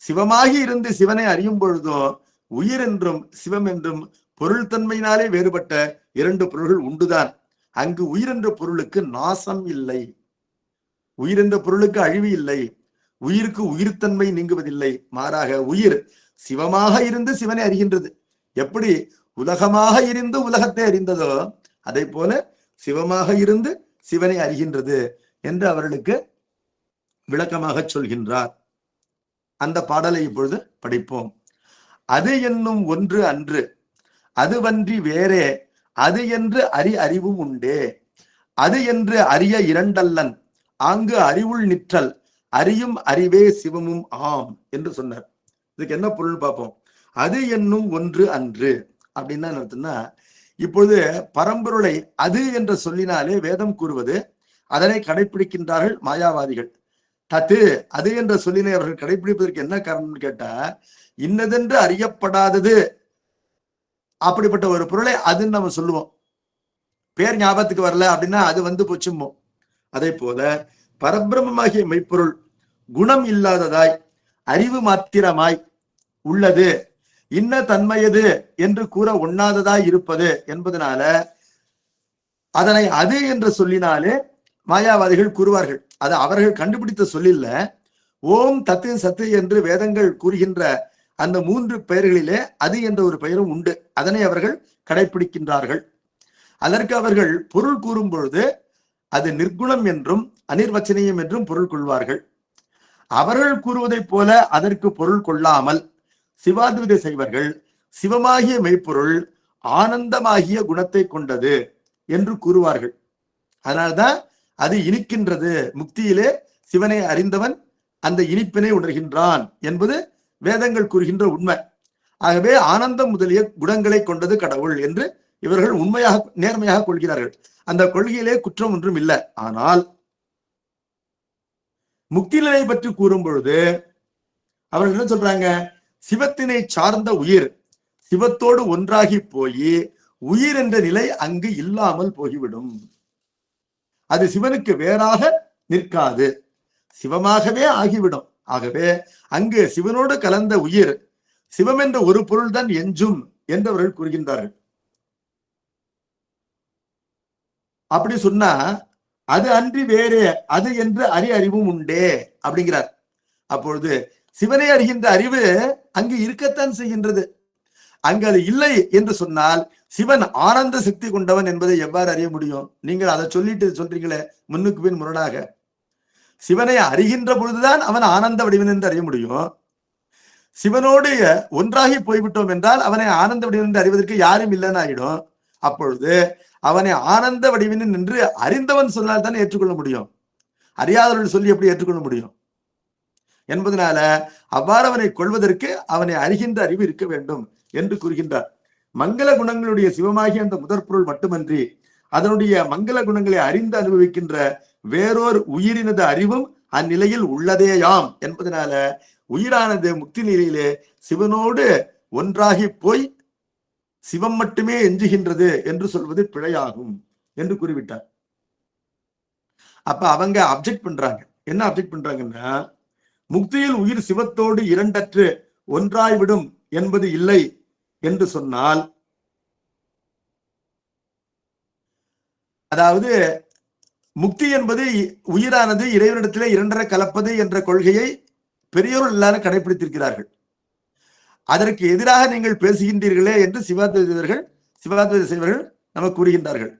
சிவமாகி இருந்து சிவனை அறியும் பொழுதும் உயிர் என்றும் சிவம் என்றும் பொருள் தன்மையினாலே வேறுபட்ட இரண்டு பொருள்கள் உண்டுதான். அங்கு உயிர் என்ற பொருளுக்கு நாசம் இல்லை, உயிர் என்ற பொருளுக்கு அழிவு இல்லை, உயிருக்கு உயிர்த்தன்மை நீங்குவதில்லை. மாறாக உயிர் சிவமாக இருந்து சிவனை அறிகின்றது. எப்படி உலகமாக இருந்து உலகத்தை அறிந்ததோ அதே போல சிவமாக இருந்து சிவனை அறிகின்றது என்று அவர்களுக்கு விளக்கமாக சொல்கின்றார். அந்த பாடலை இப்பொழுது படிப்போம். அது என்னும் ஒன்று அன்று, அதுவன்றி வேறே, அது என்று அறிவும் உண்டே, அது என்று அறிய இரண்டல்லன், ஆங்கு அறிவுள் நிற்றல், அறியும் அறிவே சிவமும் ஆம் என்று சொன்னார். இதுக்கு என்ன பொருள் பார்ப்போம். அது என்னும் ஒன்று அன்று அப்படின்னா என்ன அர்த்தம்னா, இப்பொழுது பரம்பொருளை அது என்ற சொல்லினாலே வேதம் கூறுவது அதனை கடைபிடிக்கின்றார்கள் மாயாவாதிகள். தத்து அது என்ற சொல்லினை அவர்கள் கடைபிடிப்பதற்கு என்ன காரணம்னு கேட்டா, இன்னதென்று அறியப்படாதது அப்படிப்பட்ட ஒரு பொருளை அதுன்னு நம்ம சொல்லுவோம். பேர் ஞாபகத்துக்கு வரல அப்படின்னா அது வந்து போச்சுமோ. அதே போல பரபிரமமாகிய மெய்ப்பொருள் குணம் இல்லாததாய் அறிவு மாத்திரமாய் உள்ளது, இன்ன தன்மையது என்று கூற ஒண்ணாததாய் இருப்பது என்பதனால அதனை அது என்று சொல்லினாலே மாயாவாதிகள் கூறுவார்கள். அது அவர்கள் கண்டுபிடித்த சொல்லில்ல. ஓம் தத்து சத்து என்று வேதங்கள் கூறுகின்ற அந்த 3 பெயர்களிலே அது என்ற ஒரு பெயரும் உண்டு. அதனை அவர்கள் கடைபிடிக்கின்றார்கள். அதற்கு அவர்கள் பொருள் கூறும் பொழுது அது நிர்குணம் என்றும் அனிர்வச்சனீயம் என்றும் பொருள் கொள்வார்கள். அவர்கள் கூறுவதைப் போல அதற்கு பொருள் கொள்ளாமல் சிவாத்வைத செய்வர்கள் சிவமாகிய மெய்ப்பொருள் ஆனந்தமாகிய குணத்தை கொண்டது என்று கூறுவார்கள். அதனால்தான் அது இனிக்கின்றது. முக்தியிலே சிவனை அறிந்தவன் அந்த இனிப்பினை உணர்கின்றான் என்பது வேதங்கள் கூறுகின்ற உண்மை. ஆகவே ஆனந்தம் முதலிய குணங்களை கொண்டது கடவுள் என்று இவர்கள் உண்மையாக நேர்மையாக கொள்கிறார்கள். அந்த கொள்கையிலே குற்றம் ஒன்றும் இல்லை. ஆனால் முக்தி நிலை பற்றி கூறும் பொழுது அவர்கள் என்ன சொல்றாங்க, சிவத்தினை சார்ந்த உயிர் சிவத்தோடு ஒன்றாகி போய் உயிர் என்ற நிலை அங்கு இல்லாமல் போய்விடும். அது சிவனுக்கு வேறாக நிற்காது, சிவமாகவே ஆகிவிடும். ஆகவே அங்கு சிவனோடு கலந்த உயிர் சிவம் என்ற ஒரு பொருள் தான் எஞ்சும் என்று அவர்கள் கூறுகின்றார்கள். அப்படி சொன்னா அது அன்றி வேறே அது என்று அறிவும் உண்டே அப்படிங்கிறார். அப்பொழுது சிவனை அறிகின்ற அறிவு அங்கு இருக்கத்தான் செய்கின்றது. அங்கு அது இல்லை என்று சொன்னால் சிவன் ஆனந்த சக்தி கொண்டவன் என்பதை எவ்வாறு அறிய முடியும்? நீங்கள் அதை சொல்லிட்டு சொல்றீங்களே முன்னுக்கு பின் முரணாக. சிவனை அறிகின்ற பொழுதுதான் அவன் ஆனந்த வடிவன் என்று அறிய முடியும். சிவனோடு ஒன்றாகி போய்விட்டோம் என்றால் அவனை ஆனந்த வடிவன் என்று அறிவதற்கு யாரும் இல்லைன்னு ஆகிடும். அப்பொழுது அவனை ஆனந்த வடிவினன் என்று அறிந்தவன் சொன்னால் தானே ஏற்றுக்கொள்ள முடியும். அறியாதவர்கள் சொல்லி எப்படி ஏற்றுக்கொள்ள முடியும் என்பதனால அவ்வாறு அவனை கொள்வதற்கு அவனை அறிகின்ற அறிவு இருக்க வேண்டும் என்று கூறுகின்றார். மங்கள குணங்களுடைய சிவமாகிய அந்த முதற்பொருள் மட்டுமன்றி அதனுடைய மங்கள குணங்களை அறிந்து அனுபவிக்கின்ற வேறோர் உயிரினது அறிவும் அந்நிலையில் உள்ளதேயாம் என்பதனால உயிரானது முக்தி நிலையிலே சிவனோடு ஒன்றாகி போய் சிவம் மட்டுமே எஞ்சுகின்றது என்று சொல்வது பிழையாகும் என்று கூறிவிட்டார். அப்ப அவங்க அப்ஜெக்ட் பண்றாங்க. என்ன அப்ஜெக்ட் பண்றாங்கன்னா, முக்தியில் உயிர் சிவத்தோடு இரண்டற்று ஒன்றாய்விடும் என்பது இல்லை என்று சொன்னால், அதாவது முக்தி என்பது உயிரானது இறைவனிடத்திலே இரண்டரை கலப்பது என்ற கொள்கையை பெரியோர்கள் எல்லாரும் கடைபிடித்திருக்கிறார்கள். அதற்கு எதிராக நீங்கள் பேசுகின்றீர்களே என்று சிவாத்வைத செய்வர்கள் நமக்கு கூறுகின்றார்கள்.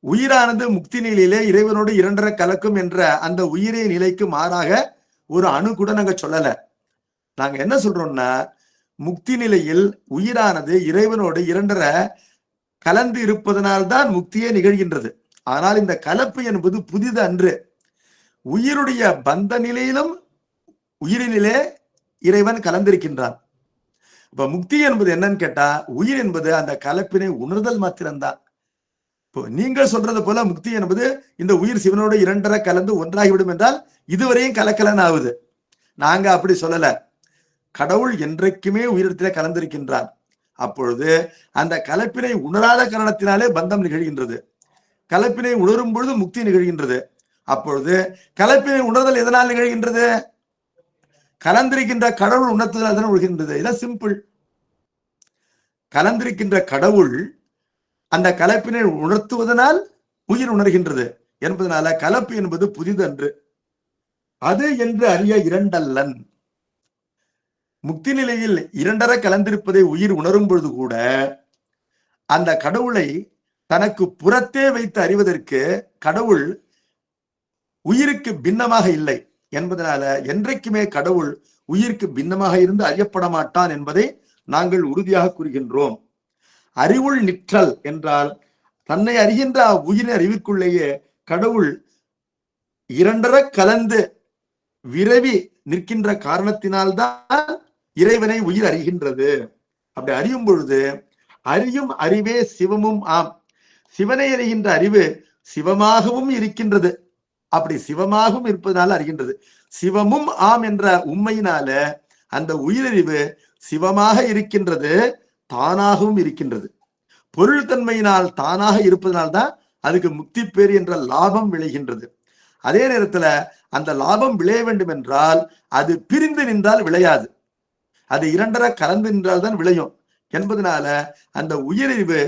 உயிரானது முக்தி நிலையிலே இறைவனோடு இரண்டரை கலக்கும் என்ற அந்த உயிரை நிலைக்கு மாறாக ஒரு அணு கூட நாங்க சொல்லல. நாங்க என்ன சொல்றோம்னா, முக்தி நிலையில் உயிரானது இறைவனோடு இரண்டரை கலந்து இருப்பதனால்தான் முக்தியே நிகழ்கின்றது. ஆனால் இந்த கலப்பு என்பது புதிது அன்று. உயிருடைய பந்த நிலையிலும் உயிரினிலே இறைவன் கலந்திருக்கின்றான். இப்ப முக்தி என்பது என்னன்னு கேட்டா, உயிர் என்பது அந்த கலப்பினை உணர்தல் மாத்திரம்தான். இப்போ நீங்கள் சொல்றது போல முக்தி என்பது இந்த உயிர் சிவனோடு இரண்டரை கலந்து ஒன்றாகிவிடும் என்றால் இதுவரையும் கலக்கலன் ஆகுது. நாங்க அப்படி சொல்லல. கடவுள் என்றைக்குமே உயிரிடத்திலே கலந்திருக்கின்றார். அப்பொழுது அந்த கலப்பினை உணராத காரணத்தினாலே பந்தம் நிகழ்கின்றது. கலப்பினை உணரும் பொழுது முக்தி நிகழ்கின்றது. அப்பொழுது கலப்பினை உணர்தல் எதனால் நிகழ்கின்றது? கலந்திருக்கின்ற கடவுள் உணர்த்துதல் தானே உணர்கின்றது. இதான் சிம்பிள். கலந்திருக்கின்ற கடவுள் அந்த கலப்பினை உணர்த்துவதனால் உயிர் உணர்கின்றது என்பதனால கலப்பு என்பது புதிது அன்று. அது என்று அறிய இரண்டல்லன். முக்தி நிலையில் இரண்டரை கலந்திருப்பதை உயிர் உணரும் பொழுது கூட அந்த கடவுளை தனக்கு புறத்தே வைத்து அறிவதற்கு கடவுள் உயிருக்கு பின்னமாக இல்லை என்பதனால என்றைக்குமே கடவுள் உயிருக்கு பின்னமாக இருந்து அறியப்பட மாட்டான் என்பதை நாங்கள் உறுதியாக கூறுகின்றோம். அறிவுள் நிற்றல் என்றால் தன்னை அறிகின்ற உயிரின் அறிவிற்குள்ளேயே கடவுள் இரண்டரை கலந்து விரவி நிற்கின்ற காரணத்தினால்தான் இறைவனை உயிர் அறிகின்றது. அப்படி அறியும் பொழுது அறியும் அறிவே சிவமும் ஆம். சிவனை அறிகின்ற அறிவு சிவமாகவும் இருக்கின்றது. அப்படி சிவமாகவும் இருப்பதனால அறிகின்றது. சிவமும் ஆம் என்ற உண்மையினால அந்த உயிரறிவு சிவமாக இருக்கின்றது, தானாகவும் இருக்கின்றது. பொருள் தன்மையினால் தானாக இருப்பதனால்தான் அதுக்கு முக்தி பேறு என்ற லாபம் விளைகின்றது. அதே நேரத்துல அந்த லாபம் விளைய வேண்டும் என்றால் அது பிரிந்து நின்றால் விளையாது, அது இரண்டரை கலந்து நின்றால் தான் விளையும் என்பதனால அந்த உயிரறிவு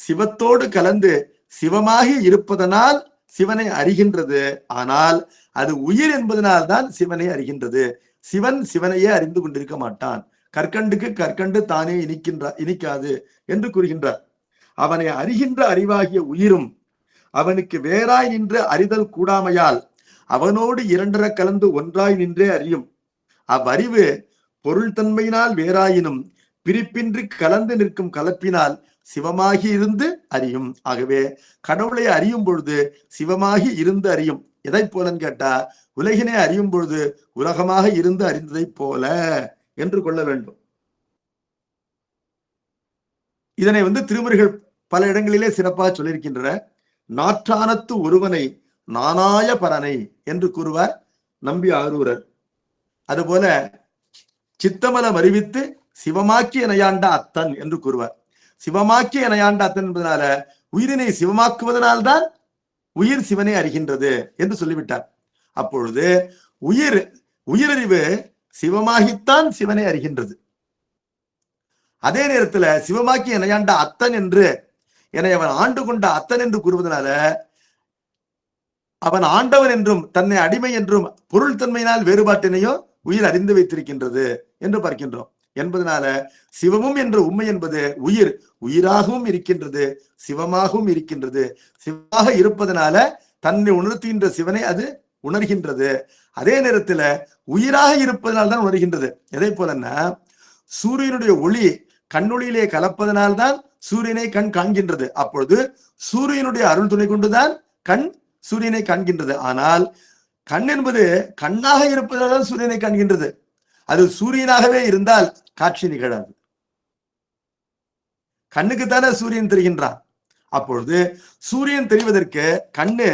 சிவத்தோடு கலந்து சிவமாகி இருப்பதனால் சிவனை அறிகின்றது. ஆனால் அது உயிர் என்பதனால் தான் சிவனை அறிகின்றது. சிவன் சிவனையே அறிந்து கொண்டிருக்க மாட்டான். கற்கண்டுக்கு கற்கண்டு தானே இனிக்காது என்று கூறுகின்றார். அவனை அறிகின்ற அறிவாகிய உயிரும் அவனுக்கு வேறாய் நின்று அறிதல் கூடாமையால் அவனோடு இரண்டரை கலந்து ஒன்றாய் நின்றே அறியும். அவ்வறிவு பொருள் தன்மையினால் வேறாயினும் பிரிப்பின்றி கலந்து நிற்கும் கலப்பினால் சிவமாகி இருந்து அறியும். ஆகவே கடவுளை அறியும் பொழுது சிவமாகி இருந்து அறியும். எதை போலன்னு கேட்டா, உலகினை அறியும் பொழுது உலகமாக இருந்து அறிந்ததை போல என்று கொள்ள வேண்டும். இதனை திருமுறைகள் பல இடங்களிலே சிறப்பாக சொல்லியிருக்கின்றன. நாற்றானத்து ஒருவனை நானாய பரனை என்று கூறுவார் நம்பி ஆரூரர். அதுபோல சித்தமலம் அறிவித்து சிவமாக்கி இணையாண்ட அத்தன் என்று கூறுவார். சிவமாக்கி இணையாண்ட அத்தன் என்பதனால உயிரினை சிவமாக்குவதனால்தான் உயிர் சிவனை அறிகின்றது என்று சொல்லிவிட்டார். அப்பொழுது உயிரறிவு சிவமாகித்தான் சிவனை அறிகின்றது. அதே நேரத்துல சிவமாக்கி இணையாண்ட அத்தன் என்று என்னை அவன் ஆண்டு கொண்ட அத்தன் என்று கூறுவதனால அவன் ஆண்டவன் என்றும் தன்னை அடிமை என்றும் பொருள் தன்மையினால் வேறுபாட்டினையும் உயிர் அறிந்து வைத்திருக்கின்றது என்று பார்க்கின்றோம். என்பதனால சிவமும் என்ற உண்மை என்பது உயிராகவும் இருக்கின்றது, சிவமாகவும் இருக்கின்றது. சிவமாக இருப்பதனால தன்னை உணர்த்துகின்ற சிவனை அது உணர்கின்றது. அதே நேரத்துல உயிராக இருப்பதனால்தான் உணர்கின்றது. எதை போலன்னா, சூரியனுடைய ஒளி கண்ணொளியிலே கலப்பதனால்தான் சூரியனை கண் காண்கின்றது. அப்பொழுது சூரியனுடைய அருள் துணை கொண்டுதான் கண் சூரியனை காண்கின்றது. ஆனால் கண் என்பது கண்ணாக இருப்பதால்தான் சூரியனை காண்கின்றது. அது சூரியனாகவே இருந்தால் காட்சி நிகழாது. கண்ணுக்குத்தானே சூரியன் தெரிகின்றான். அப்பொழுது சூரியன் தெரிவதற்கு கண்ணு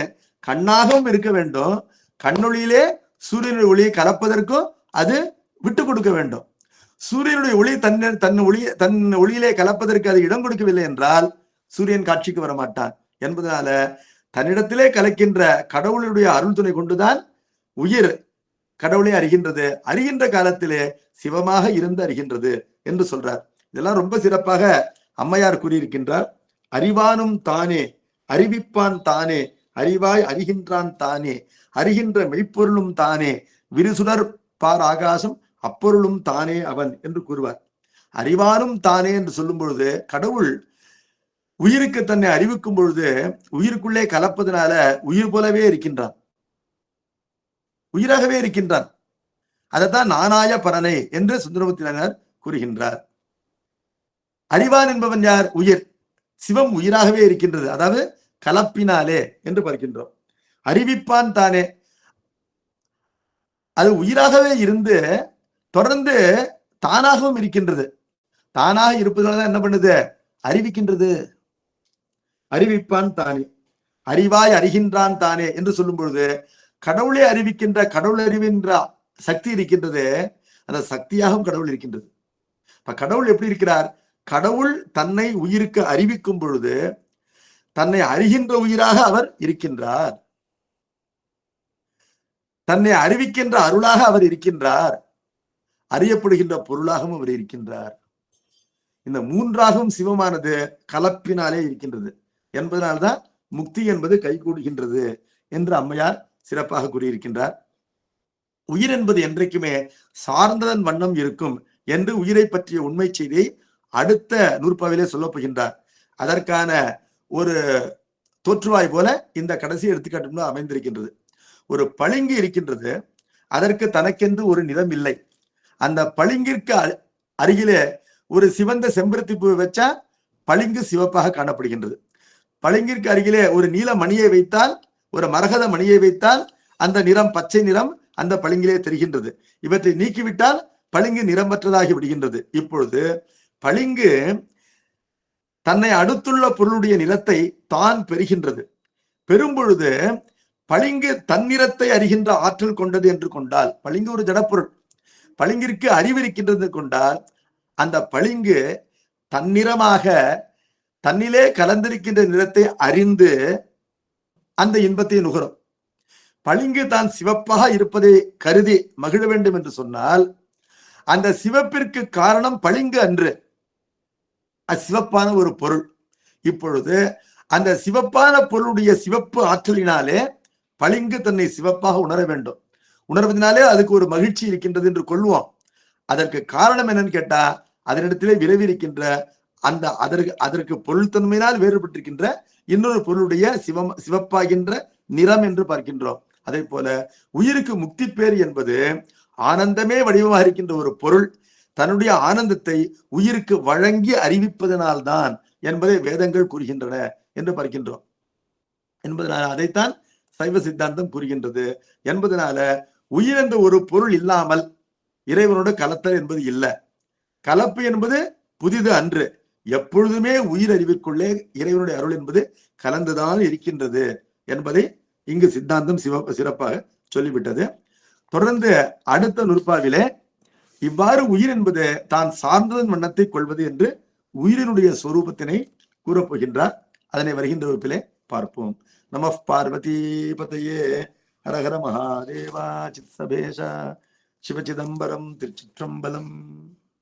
கண்ணாகவும் இருக்க வேண்டும், கண்ணொளியிலே சூரியனுடைய ஒளியை கலப்பதற்கும் அது விட்டு கொடுக்க வேண்டும். சூரியனுடைய ஒளி தன் ஒளியிலே கலப்பதற்கு அது இடம் கொடுக்கவில்லை என்றால் சூரியன் காட்சிக்கு வரமாட்டான். என்பதனால தன்னிடத்திலே கலக்கின்ற கடவுளுடைய அருள் துணை கொண்டுதான் உயிர் கடவுளை அறிகின்றது. அறிகின்ற காலத்திலே சிவமாக இருந்து அறிகின்றது என்று சொல்றார். இதெல்லாம் ரொம்ப சிறப்பாக அம்மையார் கூறியிருக்கின்றார். அறிவானும் தானே, அறிவிப்பான் தானே, அறிவாய் அறிகின்றான் தானே, அறிகின்ற மெய்ப்பொருளும் தானே, விரிசுடர் பார் ஆகாசம் அப்பொருளும் தானே அவன் என்று கூறுவார். அறிவானும் தானே என்று சொல்லும் பொழுது கடவுள் உயிருக்கு தன்னை அறிவிக்கும் பொழுது உயிருக்குள்ளே கலப்பதனால உயிர் போலவே இருக்கின்றான், உயிராகவே இருக்கின்றான். அதைத்தான் நானாய பரனை என்று சுந்தரமூர்த்தியினர் கூறுகின்றார். அறிவான் என்பவன் யார்? உயிர். சிவம் உயிராகவே இருக்கின்றது, அதாவது கலப்பினாலே என்று பார்க்கின்றோம். அறிவிப்பான் தானே, அது உயிராகவே இருந்து தொடர்ந்து தானாகவும் இருக்கின்றது. தானாக இருப்பதனால என்ன பண்ணுது? அறிவிக்கின்றது. அறிவிப்பான் தானே, அறிவாய் அறிகின்றான் தானே என்று சொல்லும் பொழுது கடவுளை அறிவிக்கின்ற கடவுள் அறிவின்ற சக்தி இருக்கின்றது. அந்த சக்தியாகவும் கடவுள் இருக்கின்றது. இப்ப கடவுள் எப்படி இருக்கிறார்? கடவுள் தன்னை உயிருக்கு அறிவிக்கும் பொழுது தன்னை அறிகின்ற உயிராக அவர் இருக்கின்றார், தன்னை அறிவிக்கின்ற அருளாக அவர் இருக்கின்றார், அறியப்படுகின்ற பொருளாகவும் அவர் இருக்கின்றார். இந்த மூன்றாகவும் சிவமானது கலப்பினாலே இருக்கின்றது. என்பதனால்தான் முக்தி என்பது கைகூடுகின்றது என்று அம்மையார் சிறப்பாக கூறியிருக்கின்றார். உயிர் என்பது என்றைக்குமே சார்ந்ததன் வண்ணம் இருக்கும் என்று உயிரை பற்றிய உண்மை செய்தியை அடுத்த நூற்பாவிலே சொல்லப் போகின்றார். அதற்கான ஒரு தோற்றுவாய் போல இந்த கடைசி எடுத்துக்காட்டு அமைந்திருக்கின்றது. ஒரு பளிங்கு இருக்கின்றது, அதற்கு தனக்கென்று ஒரு நிறம் இல்லை. அந்த பளிங்கிற்கு அருகிலே ஒரு சிவந்த செம்பருத்தி பூ வச்சா பளிங்கு சிவப்பாக காணப்படுகின்றது. பளிங்கிற்கு அருகிலே ஒரு நீல மணியை வைத்தால், ஒரு மரகத மணியை வைத்தால் அந்த நிறம் பச்சை நிறம் அந்த பளிங்கிலே தெரிகின்றது. இவற்றை நீக்கிவிட்டால் பளிங்கு நிறமற்றதாகி விடுகின்றது. இப்பொழுது பளிங்கு தன்னை அடுத்துள்ள பொருளுடைய நிறத்தை தான் பெறுகின்றது. பெறும்பொழுது பளிங்கு தன்னிறத்தை அறிகின்ற ஆற்றல் கொண்டது என்று கொண்டால், பளிங்கு ஒரு ஜடப்பொருள், பளிங்கிற்கு அறிவு இருக்கின்றது கொண்டால், அந்த பளிங்கு தன்னிறமாக தன்னிலே கலந்திருக்கின்ற நிறத்தை அறிந்து அந்த இன்பத்தை நுகரும். பளிங்கு தான் சிவப்பாக இருப்பதை கருதி மகிழ வேண்டும் என்று சொன்னால், அந்த சிவப்பிற்கு காரணம் பளிங்கு அன்று, சிவப்பான ஒரு பொருள். இப்பொழுது அந்த சிவப்பான பொருளுடைய சிவப்பு ஆற்றலினாலே பளிங்கு தன்னை சிவப்பாக உணர வேண்டும். உணர்வதனாலே அதுக்கு ஒரு மகிழ்ச்சி இருக்கின்றது என்று கொள்வோம். அதற்கு காரணம் என்னன்னு கேட்டா, அதனிடத்திலே விரைவி இருக்கின்ற அந்த அதற்கு பொருள் தன்மையினால் வேறுபட்டிருக்கின்ற இன்னொரு பொருளுடைய சிவப்பாகின்ற நிறம் என்று பார்க்கின்றோம். அதே போல உயிருக்கு முக்தி பேர் என்பது ஆனந்தமே வடிவமாக இருக்கின்ற ஒரு பொருள் தன்னுடைய ஆனந்தத்தை உயிருக்கு வழங்கி அறிவிப்பதனால்தான் என்பதை வேதங்கள் கூறுகின்றன என்று பார்க்கின்றோம். என்பதனால அதைத்தான் சைவ சித்தாந்தம் கூறுகின்றது. என்பதனால உயிர் என்ற ஒரு பொருள் இல்லாமல் இறைவனோட கலத்தல் என்பது இல்லை. கலப்பு என்பது புதிது அன்று. எப்பொழுதுமே உயிர் அறிவிற்குள்ளே இறைவனுடைய அருள் என்பது கலந்துதான் இருக்கின்றது என்பதை இங்கு சித்தாந்தம் சிறப்பாக சொல்லிவிட்டது. தொடர்ந்து அடுத்த நூற்பாவிலே இவ்வாறு உயிர் என்பது தான் சார்ந்ததன் வண்ணத்தை கொள்வது என்று உயிரினுடைய சொரூபத்தினை கூறப்போகின்றார். அதனை வருகின்ற வகுப்பிலே பார்ப்போம். நம பார்வதி பதையே ஹரஹர மகாதேவா சித்சபேஷா சிவசிதம்பரம் திருச்சிற்றம்பலம்.